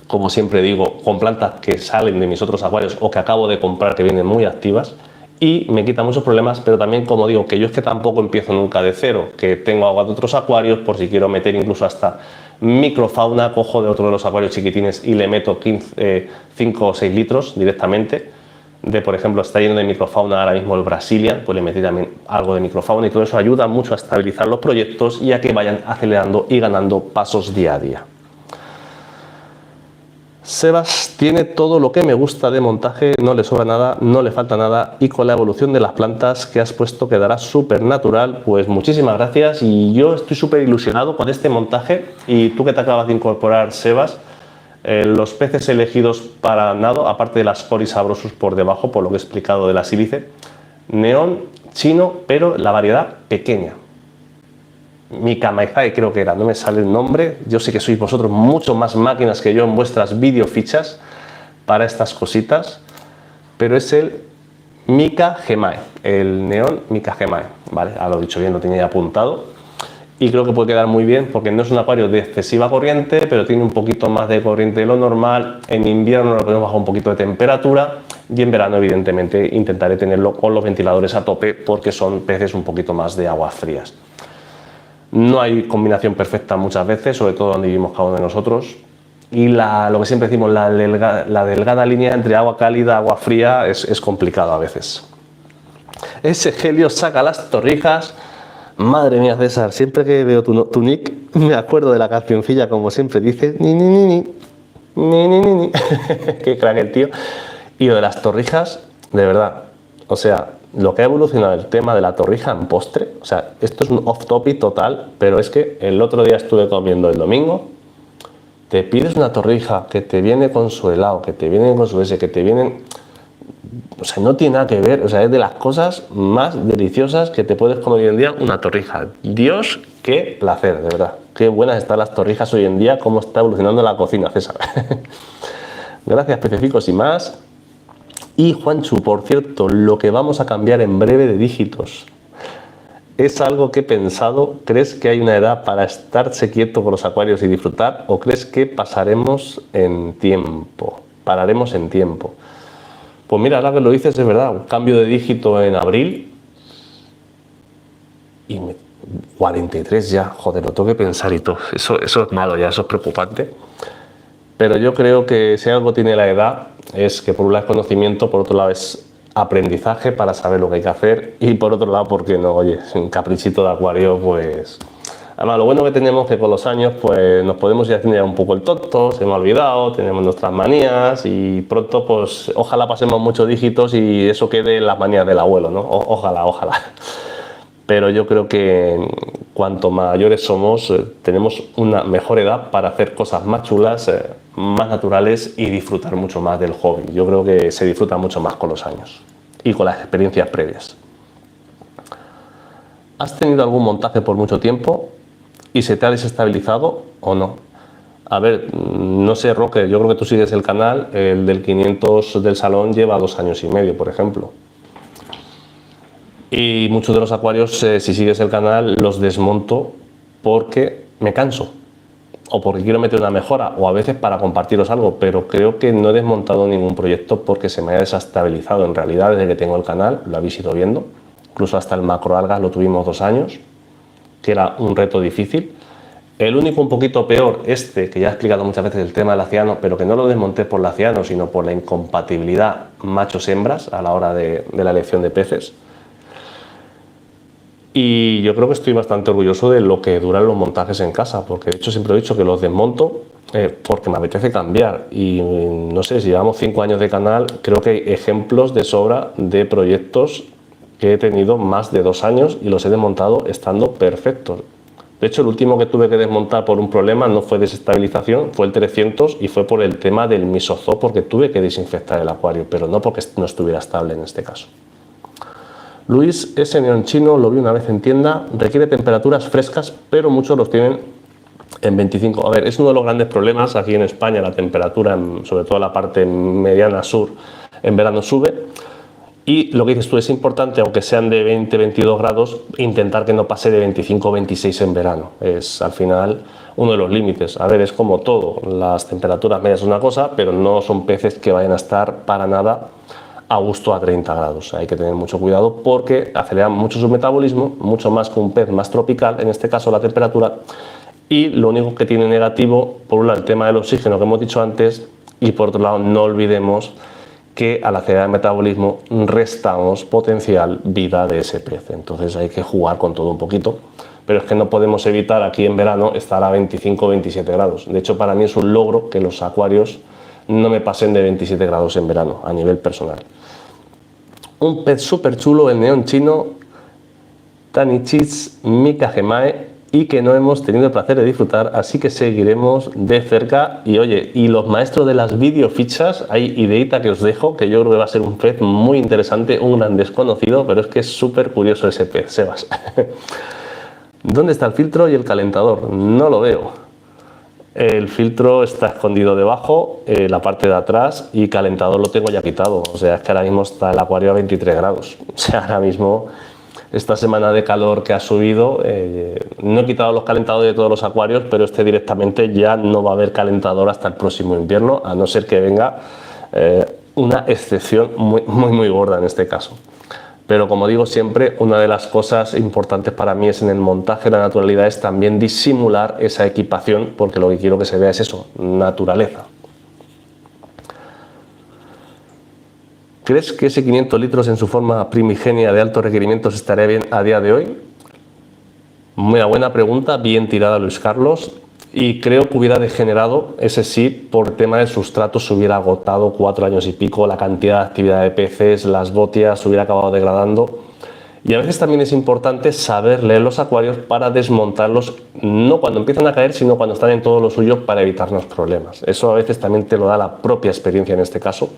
como siempre digo, con plantas que salen de mis otros acuarios o que acabo de comprar que vienen muy activas, y me quita muchos problemas, pero también, como digo, que yo es que tampoco empiezo nunca de cero, que tengo agua de otros acuarios, por si quiero meter incluso hasta microfauna, cojo de otro de los acuarios chiquitines y le meto 5 o 6 litros directamente. Por ejemplo, está lleno de microfauna ahora mismo el Brasilian, pues le metí también algo de microfauna, y todo eso ayuda mucho a estabilizar los proyectos y a que vayan acelerando y ganando pasos día a día. Sebas tiene todo lo que me gusta de montaje, no le sobra nada, no le falta nada, y con la evolución de las plantas que has puesto quedará súper natural. Pues muchísimas gracias, y yo estoy súper ilusionado con este montaje. Y tú que te acabas de incorporar, Sebas, los peces elegidos para nado, aparte de las Coris sabrosus por debajo, por lo que he explicado de la sílice, neón, chino, pero la variedad pequeña. Mikamaizai creo que era, no me sale el nombre. Yo sé que sois vosotros mucho más máquinas que yo en vuestras videofichas para estas cositas, pero es el Mikagemae, el neón Mikagemae, vale, lo he dicho bien, lo tenía ya apuntado, y creo que puede quedar muy bien porque no es un acuario de excesiva corriente, pero tiene un poquito más de corriente de lo normal. En invierno lo podemos bajar un poquito de temperatura, y en verano evidentemente intentaré tenerlo con los ventiladores a tope porque son peces un poquito más de aguas frías. No hay combinación perfecta muchas veces, sobre todo donde vivimos cada uno de nosotros. Y lo que siempre decimos, la delgada línea entre agua cálida y agua fría es complicado a veces. Ese Helio saca las torrijas. Madre mía, César, siempre que veo tu nick me acuerdo de la cancioncilla, como siempre dices. Ni, ni, ni, ni, ni, ni, ni, ni. Qué crack el tío. Y lo de las torrijas, de verdad, o sea, lo que ha evolucionado el tema de la torrija en postre, o sea, esto es un off topic total, pero es que el otro día estuve comiendo el domingo te pides una torrija que te viene con su helado, que te viene con su ese, que te vienen... O sea, no tiene nada que ver, o sea, es de las cosas más deliciosas que te puedes comer hoy en día, una torrija. Dios, qué placer, de verdad. Qué buenas están las torrijas hoy en día, cómo está evolucionando la cocina, César. Gracias, pececicos y más. Y Juanchu, por cierto, lo que vamos a cambiar en breve de dígitos es algo que he pensado. ¿Crees que hay una edad para estarse quieto con los acuarios y disfrutar? ¿O crees que pasaremos en tiempo? Pararemos en tiempo. Pues mira, ahora que lo dices, es verdad, un cambio de dígito en abril y 43 ya, joder, lo tengo que pensar y todo. Eso es malo ya, eso es preocupante. Pero yo creo que si algo tiene la edad es que por un lado es conocimiento, por otro lado es aprendizaje para saber lo que hay que hacer y por otro lado, porque no, oye, un caprichito de acuario, pues... Además, lo bueno que tenemos es que con los años pues nos podemos ir haciendo ya un poco el tonto, se me ha olvidado, tenemos nuestras manías y pronto pues ojalá pasemos muchos dígitos y eso quede en las manías del abuelo, ¿no? Ojalá, ojalá. Pero yo creo que cuanto mayores somos, tenemos una mejor edad para hacer cosas más chulas, más naturales y disfrutar mucho más del hobby. Yo creo que se disfruta mucho más con los años y con las experiencias previas. ¿Has tenido algún montaje por mucho tiempo y se te ha desestabilizado o no? A ver, no sé, Roque, yo creo que tú sigues el canal, el del 500 del salón lleva 2 años y medio, por ejemplo. Y muchos de los acuarios, si sigues el canal, los desmonto porque me canso o porque quiero meter una mejora o a veces para compartiros algo, pero creo que no he desmontado ningún proyecto porque se me haya desestabilizado. En realidad, desde que tengo el canal, lo habéis ido viendo, incluso hasta el macroalgas lo tuvimos 2 años, que era un reto difícil. El único un poquito peor, que ya he explicado muchas veces el tema del aciano, pero que no lo desmonté por el aciano, sino por la incompatibilidad machos-hembras a la hora de la elección de peces. Y yo creo que estoy bastante orgulloso de lo que duran los montajes en casa, porque de hecho siempre he dicho que los desmonto porque me apetece cambiar. Y no sé, si llevamos 5 años de canal, creo que hay ejemplos de sobra de proyectos que he tenido más de 2 años y los he desmontado estando perfectos. De hecho, el último que tuve que desmontar por un problema no fue desestabilización, fue el 300 y fue por el tema del misozoo, porque tuve que desinfectar el acuario, pero no porque no estuviera estable en este caso. Luis, ese neón chino lo vi una vez en tienda, requiere temperaturas frescas, pero muchos los tienen en 25. A ver, es uno de los grandes problemas aquí en España, la temperatura, sobre todo la parte mediana sur, en verano sube. Y lo que dices tú es importante, aunque sean de 20-22 grados, intentar que no pase de 25-26 en verano. Es al final uno de los límites. A ver, es como todo, las temperaturas medias es una cosa, pero no son peces que vayan a estar para nada a gusto a 30 grados. Hay que tener mucho cuidado porque aceleran mucho su metabolismo, mucho más que un pez más tropical, en este caso la temperatura, y lo único que tiene negativo, por un lado el tema del oxígeno que hemos dicho antes, y por otro lado no olvidemos que al acelerar el metabolismo restamos potencial vida de ese pez. Entonces hay que jugar con todo un poquito, pero es que no podemos evitar aquí en verano estar a 25-27 grados. De hecho, para mí es un logro que los acuarios no me pasen de 27 grados en verano a nivel personal. Un pez súper chulo, el neón chino Tanichis Mikagemae, y que no hemos tenido el placer de disfrutar, así que seguiremos de cerca. Y oye, y los maestros de las videofichas, hay ideita que os dejo, que yo creo que va a ser un pez muy interesante, un gran desconocido, pero es que es súper curioso ese pez, Sebas. ¿Dónde está el filtro y el calentador? No lo veo. El filtro está escondido debajo, la parte de atrás, y calentador lo tengo ya quitado. O sea, es que ahora mismo está el acuario a 23 grados. O sea, ahora mismo, esta semana de calor que ha subido, no he quitado los calentadores de todos los acuarios, pero directamente ya no va a haber calentador hasta el próximo invierno, a no ser que venga una excepción muy gorda en este caso. Pero como digo siempre, una de las cosas importantes para mí es en el montaje de la naturalidad es también disimular esa equipación, porque lo que quiero que se vea es eso, naturaleza. ¿Crees que ese 500 litros en su forma primigenia de altos requerimientos estaría bien a día de hoy? Muy buena pregunta, bien tirada, Luis Carlos. Y creo que hubiera degenerado, ese sí, por tema de sustrato se hubiera agotado 4 años y pico, la cantidad de actividad de peces, las botias se hubiera acabado degradando Y a veces también es importante saber leer los acuarios para desmontarlos, no cuando empiezan a caer, sino cuando están en todo lo suyo, para evitarnos problemas. Eso a veces también te lo da la propia experiencia en este caso.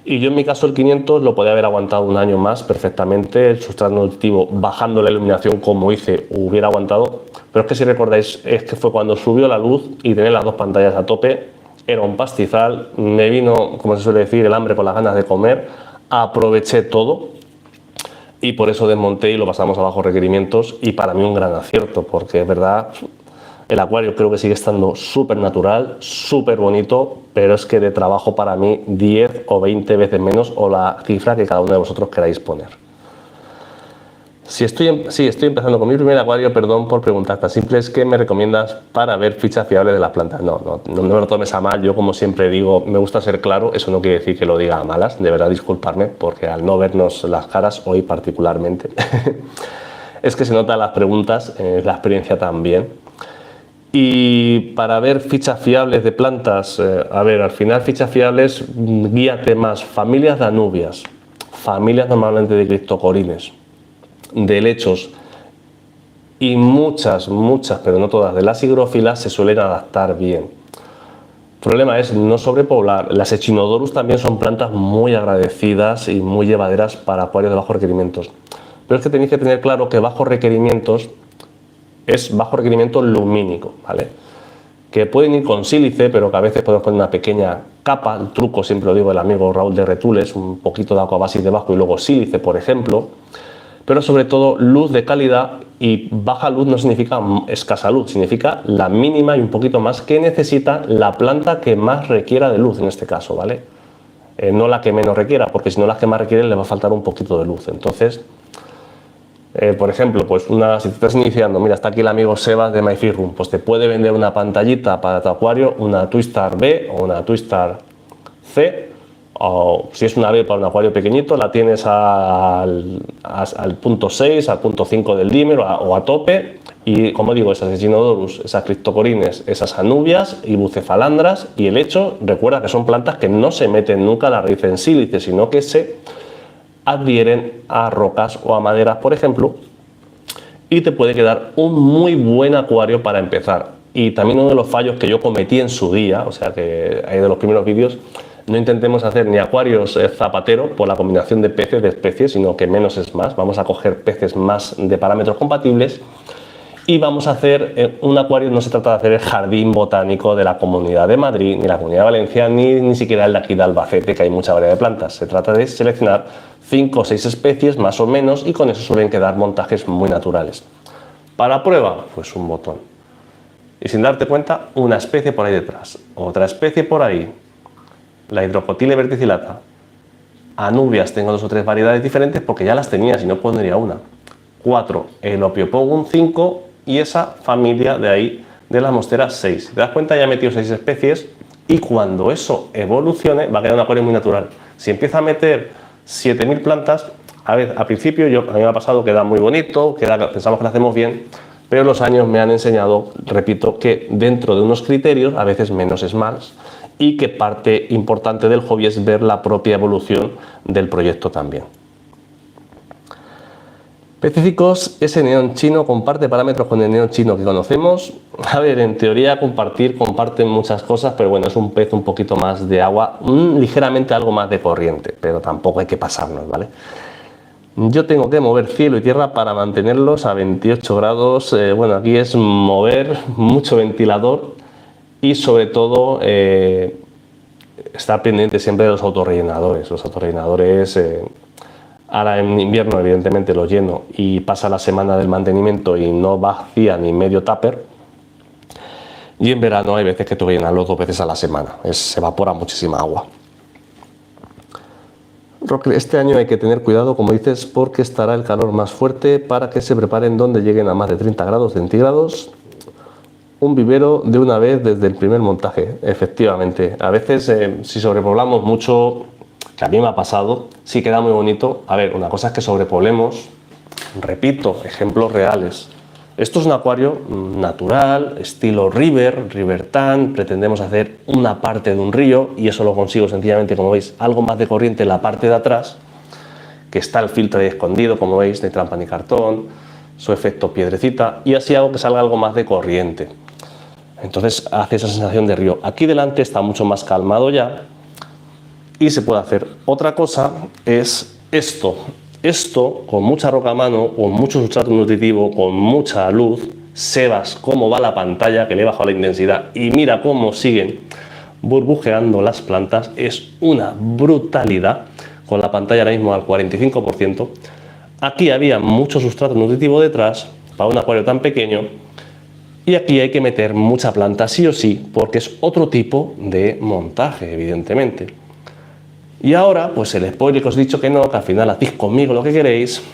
Y yo en mi caso el 500 lo podía haber aguantado un año más perfectamente, el sustrato nutritivo bajando la iluminación como hice hubiera aguantado, pero es que si recordáis es que fue cuando subió la luz y tener las dos pantallas a tope, era un pastizal, me vino, como se suele decir, el hambre con las ganas de comer, aproveché todo y por eso desmonté y lo pasamos a bajos requerimientos, y para mí un gran acierto, porque es verdad, el acuario creo que sigue estando súper natural, súper bonito, pero es que de trabajo para mí 10 o 20 veces menos, o la cifra que cada uno de vosotros queráis poner. Sí, estoy empezando con mi primer acuario, perdón por preguntar tan simple, es que me recomiendas para ver fichas fiables de las plantas. No me lo tomes a mal, yo como siempre digo, me gusta ser claro, eso no quiere decir que lo diga a malas, de verdad disculparme, porque al no vernos las caras hoy particularmente, es que se notan las preguntas, la experiencia también. Y para ver fichas fiables de plantas, a ver, al final fichas fiables, guíate más familias de anubias, familias normalmente de criptocorines, de helechos y muchas, pero no todas, de las higrófilas se suelen adaptar bien. El problema es no sobrepoblar. Las Echinodorus también son plantas muy agradecidas y muy llevaderas para acuarios de bajos requerimientos. Pero es que tenéis que tener claro que bajos requerimientos es bajo requerimiento lumínico, ¿vale? Que pueden ir con sílice, pero que a veces podemos poner una pequeña capa, el truco siempre lo digo el amigo Raúl de Retules, un poquito de aqua base debajo y luego sílice, por ejemplo, pero sobre todo luz de calidad, y baja luz no significa escasa luz, significa la mínima y un poquito más que necesita la planta que más requiera de luz en este caso, ¿vale? No la que menos requiera, porque si no la que más requiere le va a faltar un poquito de luz, entonces... por ejemplo, pues si te estás iniciando, mira, está aquí el amigo Sebas de MyFishRoom, pues te puede vender una pantallita para tu acuario, una Twistar B o una Twistar C, o si es una B para un acuario pequeñito, la tienes al punto 6, al punto 5 del dimmer o a tope, y como digo, esas Echinodorus, esas criptocorines, esas anubias y bucefalandras y helecho, recuerda que son plantas que no se meten nunca a la raíz en sílice, sino que se adhieren a rocas o a maderas, por ejemplo, y te puede quedar un muy buen acuario para empezar. Y también uno de los fallos que yo cometí en su día, o sea que hay de los primeros vídeos, no intentemos hacer ni acuarios zapatero por la combinación de peces, de especies, sino que menos es más. Vamos a coger peces más de parámetros compatibles y vamos a hacer un acuario. No se trata de hacer el jardín botánico de la Comunidad de Madrid, ni la Comunidad de Valencia, ni siquiera el de aquí de Albacete, que hay mucha variedad de plantas. Se trata de seleccionar 5 o 6 especies más o menos, y con eso suelen quedar montajes muy naturales. Para prueba, pues un botón. Y sin darte cuenta, una especie por ahí detrás, otra especie por ahí, la Hydrocotyle verticillata. Anubias tengo 2 o 3 variedades diferentes porque ya las tenía, si no pondría una. 4, el Ophiopogum 5 y esa familia de ahí de las monsteras 6. Si te das cuenta, ya he metido 6 especies, y cuando eso evolucione va a quedar un acuario muy natural. Si empieza a meter 7000 plantas, a ver, al principio a mí me ha pasado, queda muy bonito, pensamos que lo hacemos bien, pero los años me han enseñado, repito, que dentro de unos criterios a veces menos es más, y que parte importante del hobby es ver la propia evolución del proyecto también. Pecíficos, ese neón chino comparte parámetros con el neón chino que conocemos. A ver, en teoría comparten muchas cosas, pero bueno, es un pez un poquito más de agua, ligeramente algo más de corriente, pero tampoco hay que pasarnos, ¿vale? Yo tengo que mover cielo y tierra para mantenerlos a 28 grados. Bueno, aquí es mover mucho ventilador y sobre todo estar pendiente siempre de los autorrellenadores. Los autorrellenadores... Ahora en invierno evidentemente lo lleno y pasa la semana del mantenimiento y no vacía ni medio tupper. Y en verano hay veces que tengo que llenarlo 2 veces a la semana. Se evapora muchísima agua. Roque, este año hay que tener cuidado, como dices, porque estará el calor más fuerte, para que se preparen donde lleguen a más de 30 grados centígrados. Un vivero de una vez desde el primer montaje. Efectivamente, a veces si sobrepoblamos mucho, que a mí me ha pasado, sí queda muy bonito. A ver, una cosa es que sobrepoblemos, repito, ejemplos reales. Esto es un acuario natural, estilo river tan, pretendemos hacer una parte de un río y eso lo consigo sencillamente, como veis, algo más de corriente en la parte de atrás, que está el filtro ahí escondido, como veis, de trampa ni cartón, su efecto piedrecita, y así hago que salga algo más de corriente. Entonces hace esa sensación de río. Aquí delante está mucho más calmado ya y se puede hacer. Otra cosa es esto. Esto, con mucha roca a mano, con mucho sustrato nutritivo, con mucha luz, Sebas cómo va la pantalla, que le he bajado la intensidad, y mira cómo siguen burbujeando las plantas, es una brutalidad, con la pantalla ahora mismo al 45%. Aquí había mucho sustrato nutritivo detrás, para un acuario tan pequeño, y aquí hay que meter mucha planta sí o sí, porque es otro tipo de montaje, evidentemente. Y ahora, pues el spoiler que os he dicho que no, que al final hacéis conmigo lo que queréis,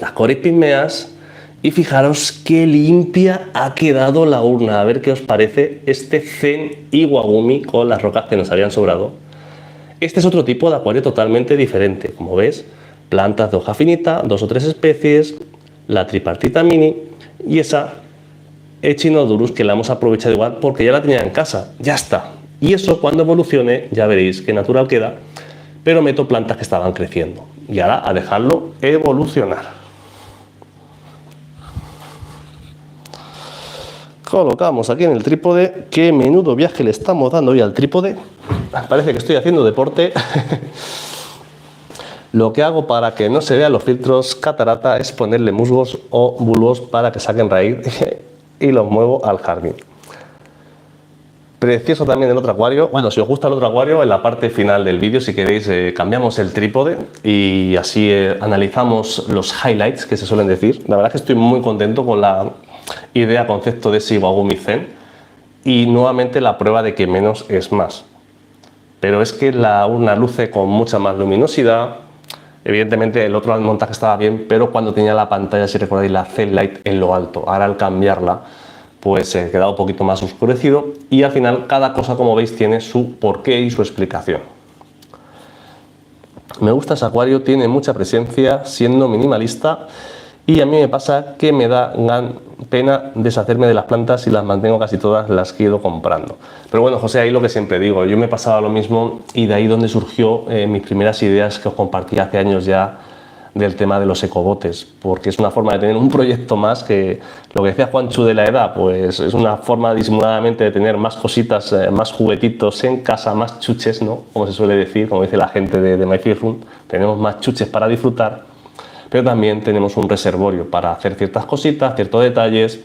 las Corex pigmeas, y fijaros qué limpia ha quedado la urna. A ver qué os parece este Zen Iwagumi con las rocas que nos habían sobrado. Este es otro tipo de acuario totalmente diferente. Como ves, plantas de hoja finita, 2 o 3 especies, la tripartita mini y esa Echinodurus que la hemos aprovechado igual porque ya la tenía en casa. Ya está. Y eso cuando evolucione ya veréis qué natural queda, pero meto plantas que estaban creciendo. Y ahora a dejarlo evolucionar. Colocamos aquí en el trípode. Qué menudo viaje le estamos dando hoy al trípode. Parece que estoy haciendo deporte. Lo que hago para que no se vean los filtros catarata es ponerle musgos o bulbos para que saquen raíz y los muevo al jardín. Precioso también el otro acuario. Bueno, si os gusta el otro acuario, en la parte final del vídeo, si queréis, cambiamos el trípode y así analizamos los highlights que se suelen decir. La verdad es que estoy muy contento con la idea, concepto de ese Iwagumi Zen y nuevamente la prueba de que menos es más. Pero es que la urna luce con mucha más luminosidad. Evidentemente el otro montaje estaba bien, pero cuando tenía la pantalla, si recordáis, la C-Light en lo alto. Ahora al cambiarla, pues se queda un poquito más oscurecido y al final cada cosa, como veis, tiene su porqué y su explicación. Me gusta ese acuario, tiene mucha presencia, siendo minimalista, y a mí me pasa que me da gran pena deshacerme de las plantas y las mantengo casi todas las que he ido comprando. Pero bueno, José, ahí lo que siempre digo, yo me pasaba lo mismo y de ahí donde surgió mis primeras ideas que os compartí hace años ya del tema de los ecobotes, porque es una forma de tener un proyecto más que, lo que decía Juanchu de la edad, pues es una forma disimuladamente de tener más cositas, más juguetitos en casa, más chuches, ¿no? Como se suele decir, como dice la gente de MyFishRoom, tenemos más chuches para disfrutar, pero también tenemos un reservorio para hacer ciertas cositas, ciertos detalles.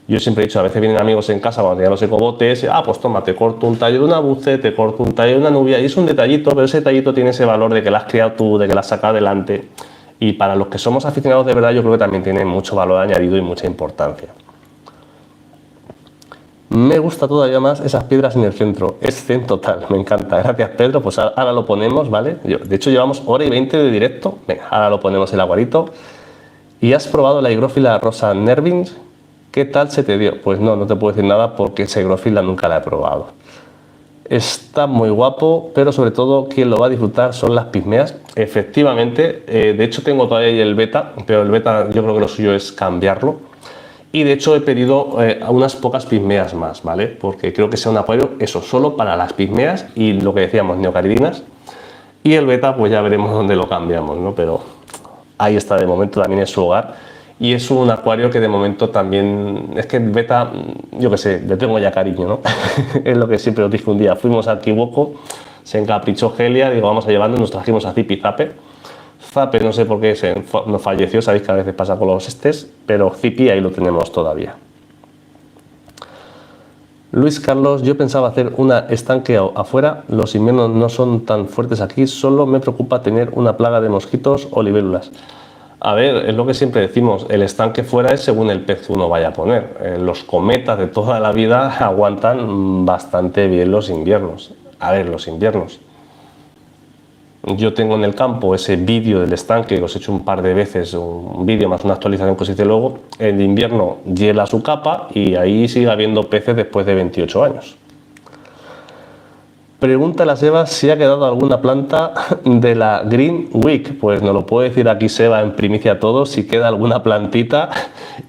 Yo siempre he dicho, a veces vienen amigos en casa cuando tienen los ecobotes, pues toma, te corto un tallo de una buce, te corto un tallo de una nubia, y es un detallito, pero ese detallito tiene ese valor de que la has creado tú, de que la has sacado adelante, y para los que somos aficionados de verdad yo creo que también tiene mucho valor añadido y mucha importancia. Me gusta todavía más esas piedras en el centro, es zen total, me encanta. Gracias Pedro, pues ahora lo ponemos, ¿vale? De hecho llevamos hora y 20 de directo, venga, ahora lo ponemos el aguarito. ¿Y has probado la higrófila rosa Nervins? ¿Qué tal se te dio? Pues no, no te puedo decir nada porque esa higrófila nunca la he probado. Está muy guapo, pero sobre todo quien lo va a disfrutar son las pigmeas. Efectivamente, de hecho tengo todavía el beta, pero el beta yo creo que lo suyo es cambiarlo. Y de hecho he pedido unas pocas pigmeas más, ¿vale? Porque creo que sea un acuario, eso, solo para las pigmeas y lo que decíamos, neocaridinas. Y el beta, pues ya veremos dónde lo cambiamos, ¿no? Pero ahí está, de momento también es su hogar. Y es un acuario que de momento también, es que el beta, yo qué sé, le tengo ya cariño, ¿no? Es lo que siempre os dije un día. Fuimos al Kiwoko, se encaprichó Gelia, digo, vamos a llevarnos, nos trajimos a Zipi Zape. Zape no sé por qué nos falleció, sabéis que a veces pasa con los estés, pero Zipi ahí lo tenemos todavía. Luis Carlos, yo pensaba hacer una estanque afuera, los inviernos no son tan fuertes aquí, solo me preocupa tener una plaga de mosquitos o libélulas. A ver, es lo que siempre decimos, el estanque fuera es según el pez que uno vaya a poner. Los cometas de toda la vida aguantan bastante bien los inviernos. A ver, los inviernos. Yo tengo en el campo ese vídeo del estanque que os he hecho un par de veces, un vídeo más una actualización que os hice luego. En invierno hiela su capa y ahí sigue habiendo peces después de 28 años. Pregunta a la Seba si ha quedado alguna planta de la Green Week. Pues nos lo puede decir aquí Seba en primicia a todos si queda alguna plantita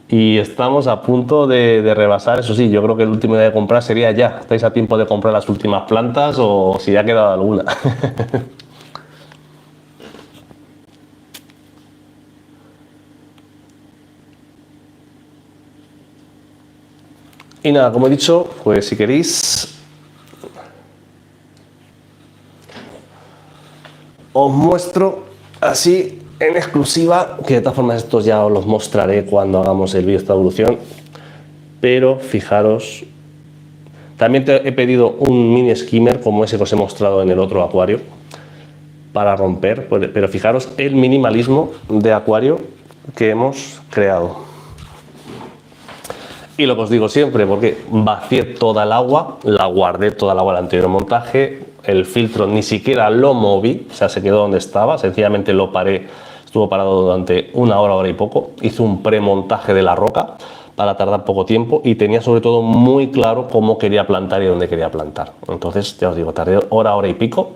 y estamos a punto de rebasar. Eso sí, yo creo que el último día de comprar sería ya. ¿Estáis a tiempo de comprar las últimas plantas o si ha quedado alguna? Y nada, como he dicho, pues si queréis os muestro así en exclusiva, que de todas formas estos ya os los mostraré cuando hagamos el vídeo de esta evolución, pero fijaros, también te he pedido un mini skimmer como ese que os he mostrado en el otro acuario para romper, pero fijaros el minimalismo de acuario que hemos creado. Y lo que os digo siempre, porque vacié toda el agua, la guardé toda el agua del anterior montaje, el filtro ni siquiera lo moví, o sea, se quedó donde estaba, sencillamente lo paré, estuvo parado durante una hora, hora y poco, hice un premontaje de la roca para tardar poco tiempo y tenía sobre todo muy claro cómo quería plantar y dónde quería plantar. Entonces, ya os digo, tardé hora, hora y pico,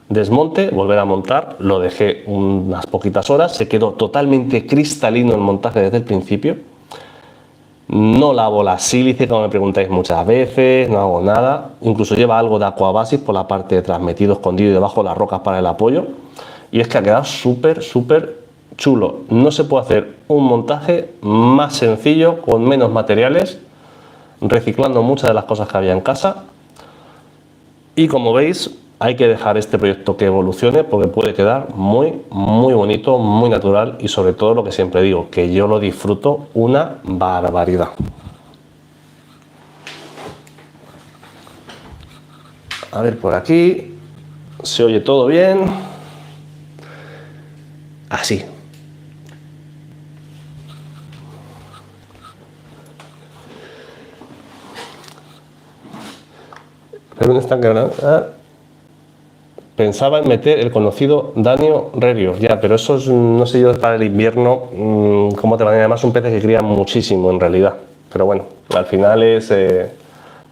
desmonte, volver a montar, lo dejé unas poquitas horas, se quedó totalmente cristalino el montaje desde el principio. No lavo la sílice, como me preguntáis muchas veces, no hago nada. Incluso lleva algo de Aquabasis por la parte de atrás, metido escondido y debajo de las rocas para el apoyo. Y es que ha quedado súper, súper chulo. No se puede hacer un montaje más sencillo, con menos materiales, reciclando muchas de las cosas que había en casa. Y como veis, hay que dejar este proyecto que evolucione porque puede quedar muy, muy bonito, muy natural y sobre todo lo que siempre digo, que yo lo disfruto una barbaridad. A ver por aquí, se oye todo bien. Así. Pero un estanque grande. Pensaba en meter el conocido Danio Rerio, ya, pero eso es, no sé yo, para el invierno, cómo te va. Además, un pez que cría muchísimo en realidad. Pero bueno, al final es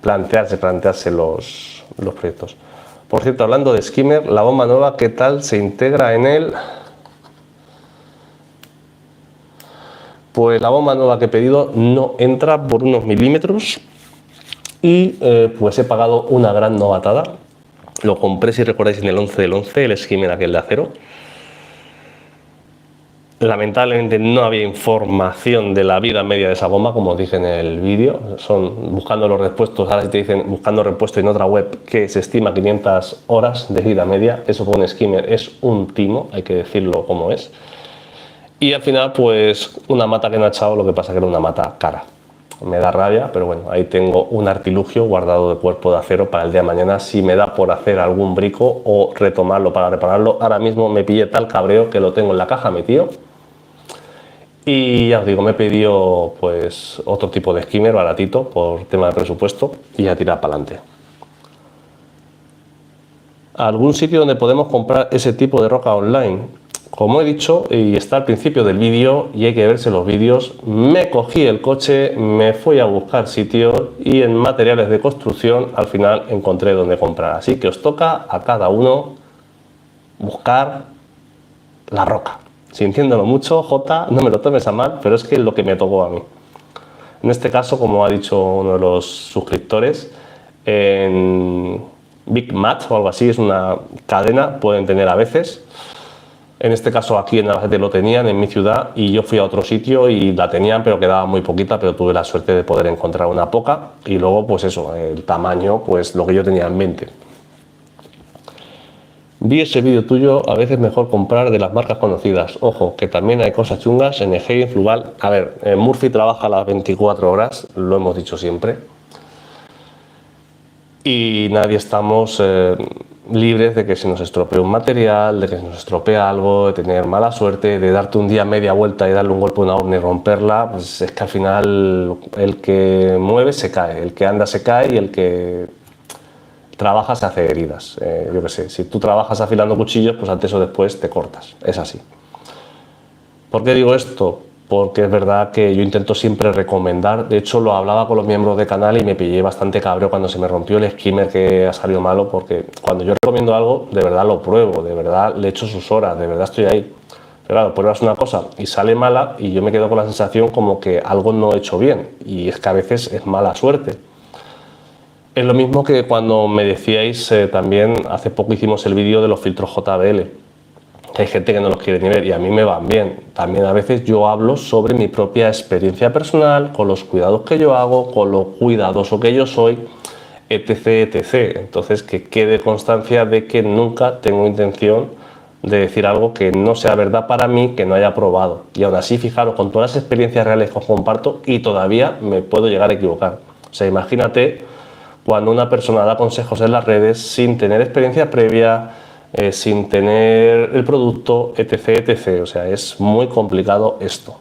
plantearse los proyectos. Por cierto, hablando de skimmer, la bomba nueva, ¿qué tal se integra en él? Pues la bomba nueva que he pedido no entra por unos milímetros y pues he pagado una gran novatada. Lo compré, si recordáis, en el 11 del 11, el skimmer aquel de acero. Lamentablemente no había información de la vida media de esa bomba, como os dije en el vídeo. Son buscando los repuestos, ahora si te dicen buscando repuesto en otra web que se estima 500 horas de vida media. Eso con un skimmer es un timo, hay que decirlo como es. Y al final, pues una mata que no ha echado, lo que pasa que era una mata cara. Me da rabia, pero bueno, ahí tengo un artilugio guardado de cuerpo de acero para el día de mañana si me da por hacer algún brico o retomarlo para repararlo. Ahora mismo me pillé tal cabreo que lo tengo en la caja metido. Y ya os digo, me he pedido pues otro tipo de skimmer baratito por tema de presupuesto y a tirar para adelante. ¿Algún sitio donde podemos comprar ese tipo de roca online? Como he dicho, y está al principio del vídeo y hay que verse los vídeos, me cogí el coche, me fui a buscar sitios y en materiales de construcción al final encontré donde comprar. Así que os toca a cada uno buscar la roca. Sintiéndolo mucho, Jota, no me lo tomes a mal, pero es que es lo que me tocó a mí. En este caso, como ha dicho uno de los suscriptores, en Big Match o algo así, es una cadena, pueden tener a veces. En este caso aquí en Albacete lo tenían en mi ciudad y yo fui a otro sitio y la tenían, pero quedaba muy poquita, pero tuve la suerte de poder encontrar una poca y luego pues eso, el tamaño, pues lo que yo tenía en mente. Vi ese vídeo tuyo, a veces mejor comprar de las marcas conocidas. Ojo, que también hay cosas chungas en Egea, Fluval. A ver, Murphy trabaja las 24 horas, lo hemos dicho siempre. Y nadie estamos libres de que se nos estropee un material, de que se nos estropee algo, de tener mala suerte, de darte un día media vuelta y darle un golpe a una urna y romperla. Pues es que al final el que mueve se cae, el que anda se cae y el que trabaja se hace heridas. Yo qué sé, si tú trabajas afilando cuchillos, pues antes o después te cortas, es así. ¿Por qué digo esto? Porque es verdad que yo intento siempre recomendar, de hecho lo hablaba con los miembros del canal y me pillé bastante cabreo cuando se me rompió el skimmer que ha salido malo, porque cuando yo recomiendo algo, de verdad lo pruebo, de verdad le echo sus horas, de verdad estoy ahí. Pero claro, pruebas una cosa y sale mala y yo me quedo con la sensación como que algo no he hecho bien, y es que a veces es mala suerte. Es lo mismo que cuando me decíais también, hace poco hicimos el vídeo de los filtros JBL. que hay gente que no los quiere ni ver y a mí me van bien. También a veces yo hablo sobre mi propia experiencia personal, con los cuidados que yo hago, con lo cuidadoso que yo soy, etc, etc. Entonces, que quede constancia de que nunca tengo intención de decir algo que no sea verdad para mí, que no haya probado. Y aún así, fijaros, con todas las experiencias reales que os comparto y todavía me puedo llegar a equivocar. O sea, imagínate cuando una persona da consejos en las redes sin tener experiencia previa, sin tener el producto, etc, etc. O sea, es muy complicado esto.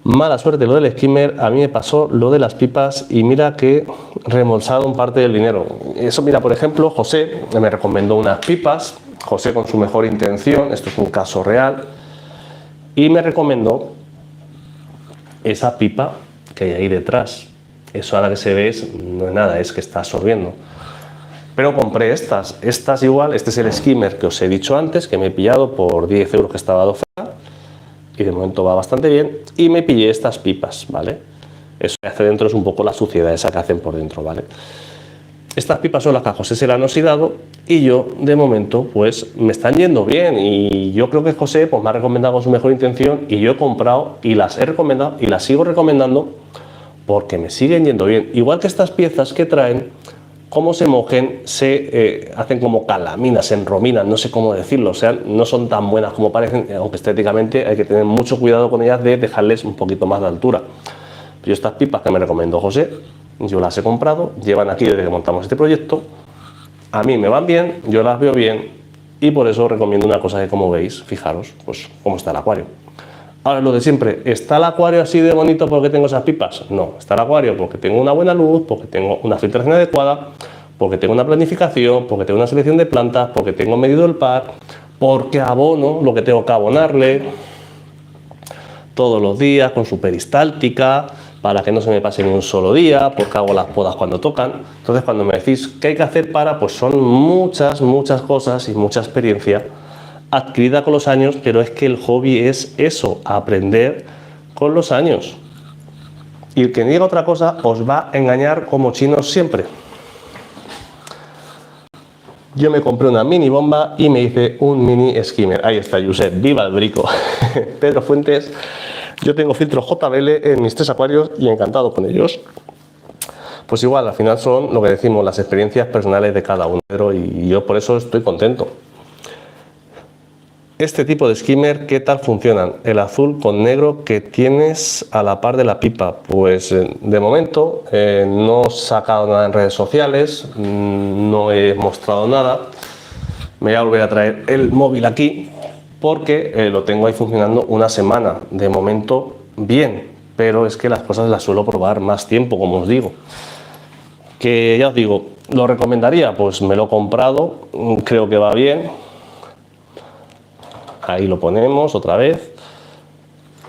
Mala suerte lo del skimmer, a mí me pasó lo de las pipas y mira que reembolsaron parte del dinero. Eso, mira, por ejemplo, José me recomendó unas pipas, José con su mejor intención, esto es un caso real, y me recomendó esa pipa que hay ahí detrás. Eso ahora que se ve no es nada, es que está absorbiendo. Pero compré estas igual, este es el skimmer que os he dicho antes, que me he pillado por 10 euros que estaba de oferta, y de momento va bastante bien, y me pillé estas pipas, ¿vale? Eso que hace dentro es un poco la suciedad esa que hacen por dentro, ¿vale? Estas pipas son las que a José se le han oxidado y yo, de momento, pues me están yendo bien y yo creo que José pues, me ha recomendado con su mejor intención y yo he comprado y las he recomendado y las sigo recomendando porque me siguen yendo bien. Igual que estas piezas que traen, como se mojen, se hacen como calaminas, se enrominan, no sé cómo decirlo, o sea, no son tan buenas como parecen, aunque estéticamente hay que tener mucho cuidado con ellas de dejarles un poquito más de altura. Pero estas pipas que me recomendó José, yo las he comprado, llevan aquí desde que montamos este proyecto, a mí me van bien, yo las veo bien y por eso recomiendo una cosa que, como veis, fijaros, pues cómo está el acuario. Ahora, lo de siempre, ¿está el acuario así de bonito porque tengo esas pipas? No, está el acuario porque tengo una buena luz, porque tengo una filtración adecuada, porque tengo una planificación, porque tengo una selección de plantas, porque tengo medido el par, porque abono lo que tengo que abonarle todos los días con su peristáltica, para que no se me pase ni un solo día, porque hago las podas cuando tocan. Entonces, cuando me decís qué hay que hacer para, pues son muchas cosas y mucha experiencia adquirida con los años, pero es que el hobby es eso, aprender con los años. Y el que diga otra cosa os va a engañar como chinos siempre. Yo me compré una mini bomba y me hice un mini skimmer. Ahí está, Josep, viva el brico. Pedro Fuentes, yo tengo filtros JBL en mis 3 acuarios y encantado con ellos. Pues igual, al final son lo que decimos, las experiencias personales de cada uno, y yo por eso estoy contento. Este tipo de skimmer, ¿qué tal funcionan? El azul con negro que tienes a la par de la pipa. Pues de momento no he sacado nada en redes sociales, no he mostrado nada. Me voy a volver a traer el móvil aquí porque lo tengo ahí funcionando una semana. De momento bien, pero es que las cosas las suelo probar más tiempo, como os digo. Que ya os digo, ¿lo recomendaría? Pues me lo he comprado, creo que va bien. Ahí lo ponemos otra vez.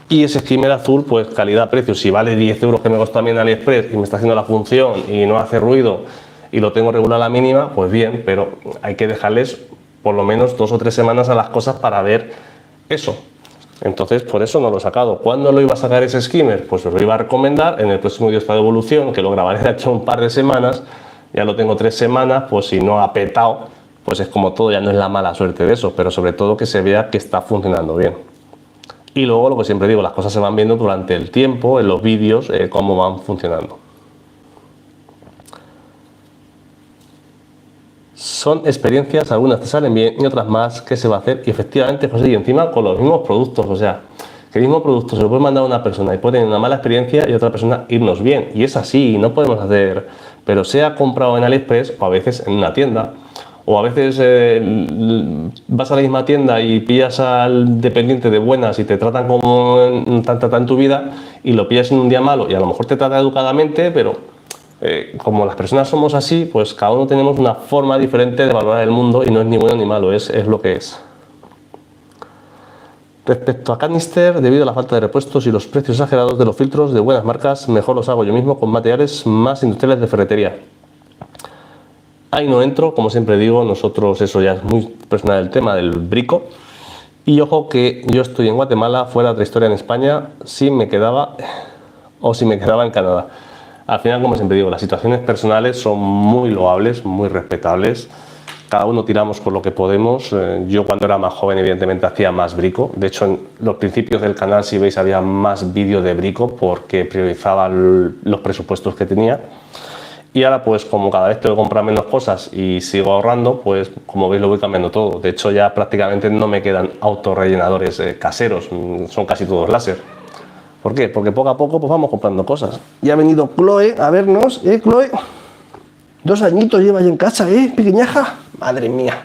Y ese skimmer azul, pues calidad-precio. Si vale 10 euros que me costó también en AliExpress y me está haciendo la función y no hace ruido y lo tengo regular a la mínima, pues bien, pero hay que dejarles por lo menos 2 o 3 semanas a las cosas para ver eso. Entonces, por eso no lo he sacado. ¿Cuándo lo iba a sacar ese skimmer? Pues os lo iba a recomendar en el próximo vídeo de evolución, que lo grabaré de hecho un par de semanas. Ya lo tengo 3 semanas, pues si no ha petado, pues es como todo, ya no es la mala suerte de eso, pero sobre todo que se vea que está funcionando bien. Y luego, lo que siempre digo, las cosas se van viendo durante el tiempo, en los vídeos, cómo van funcionando. Son experiencias, algunas te salen bien y otras más, ¿qué se va a hacer? Y efectivamente, José, y encima con los mismos productos, o sea, que el mismo producto se lo puede mandar a una persona y puede tener una mala experiencia y otra persona irnos bien. Y es así, no podemos hacer, pero sea comprado en AliExpress o a veces en una tienda. O a veces vas a la misma tienda y pillas al dependiente de buenas y te tratan como tratan tu vida y lo pillas en un día malo y a lo mejor te trata educadamente, pero como las personas somos así, pues cada uno tenemos una forma diferente de valorar el mundo y no es ni bueno ni malo, es lo que es. Respecto a canister, debido a la falta de repuestos y los precios exagerados de los filtros de buenas marcas, mejor los hago yo mismo con materiales más industriales de ferretería. Ahí no entro, como siempre digo, nosotros eso ya es muy personal el tema del brico. Y ojo que yo estoy en Guatemala, fuera otra historia en España, si me quedaba en Canadá. Al final, como siempre digo, las situaciones personales son muy loables, muy respetables. cada uno tiramos con lo que podemos. Yo cuando era más joven evidentemente hacía más brico. De hecho, en los principios del canal, si veis, había más vídeo de brico porque priorizaba los presupuestos que tenía. Y ahora pues como cada vez tengo que comprar menos cosas y sigo ahorrando, pues como veis lo voy cambiando todo. De hecho ya prácticamente no me quedan autorrellenadores caseros, son casi todos láser. ¿Por qué? Porque poco a poco pues vamos comprando cosas. Y ha venido Chloe a vernos, Chloe. 2 añitos lleva ya en casa, pequeñaja. Madre mía.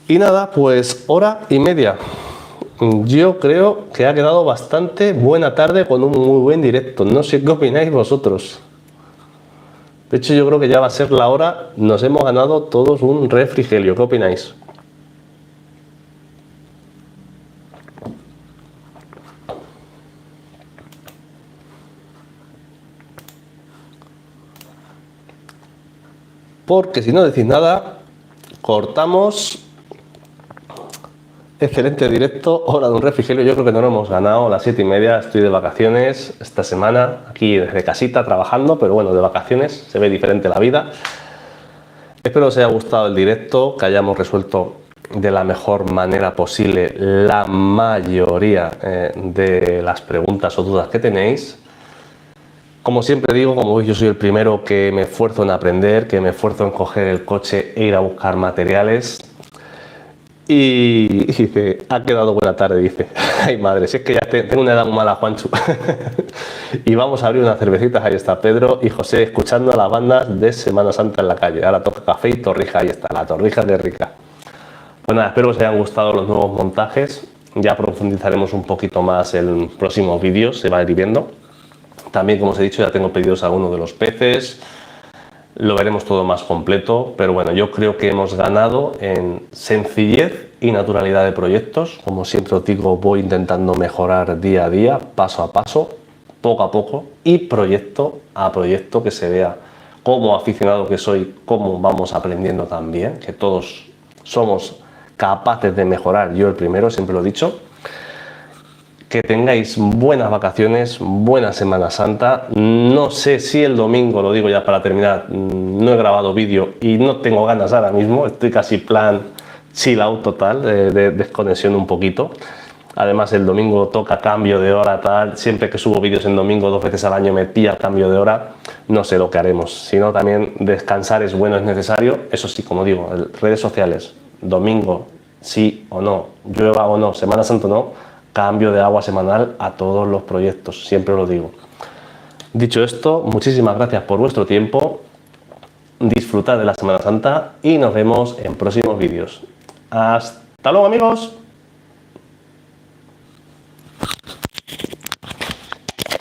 Y nada, pues 1h30. Yo creo que ha quedado bastante buena tarde con un muy buen directo. No sé qué opináis vosotros. De hecho, yo creo que ya va a ser la hora. Nos hemos ganado todos un refrigerio. ¿Qué opináis? Porque si no decís nada, cortamos. Excelente directo, hora de un refrigerio. Yo creo que no lo hemos ganado, las 7:30. Estoy de vacaciones esta semana, aquí desde casita trabajando, pero bueno, de vacaciones, se ve diferente la vida. Espero os haya gustado el directo, que hayamos resuelto de la mejor manera posible la mayoría de las preguntas o dudas que tenéis. Como siempre digo, como veis, yo soy el primero que me esfuerzo en aprender, que me esfuerzo en coger el coche e ir a buscar materiales. Y dice, ha quedado buena tarde, dice. Ay madre, si es que ya tengo una edad muy mala, Juanchu. Y vamos a abrir unas cervecitas, ahí está Pedro y José escuchando a las bandas de Semana Santa en la calle. Ahora toca café y torrija, ahí está, la torrija de rica. Pues nada, espero que os hayan gustado los nuevos montajes. Ya profundizaremos un poquito más en próximos vídeos, se va a ir viendo. También, como os he dicho, ya tengo pedidos a uno de los peces. Lo veremos todo más completo, pero bueno, yo creo que hemos ganado en sencillez y naturalidad de proyectos. Como siempre os digo, voy intentando mejorar día a día, paso a paso, poco a poco y proyecto a proyecto, que se vea como aficionado que soy, cómo vamos aprendiendo también, que todos somos capaces de mejorar, yo el primero, siempre lo he dicho. Que tengáis buenas vacaciones, buena Semana Santa. No sé si el domingo, lo digo ya para terminar, no he grabado vídeo y no tengo ganas ahora mismo. Estoy casi plan chill out total, de desconexión un poquito. Además el domingo toca cambio de hora tal. Siempre que subo vídeos en domingo 2 veces al año me pilla cambio de hora. No sé lo que haremos. Si no, también descansar es bueno, es necesario. Eso sí, como digo, redes sociales, domingo sí o no, llueva o no, Semana Santa o no, cambio de agua semanal a todos los proyectos, siempre lo digo. Dicho esto, muchísimas gracias por vuestro tiempo, disfrutad de la Semana Santa y nos vemos en próximos vídeos. ¡Hasta luego, amigos!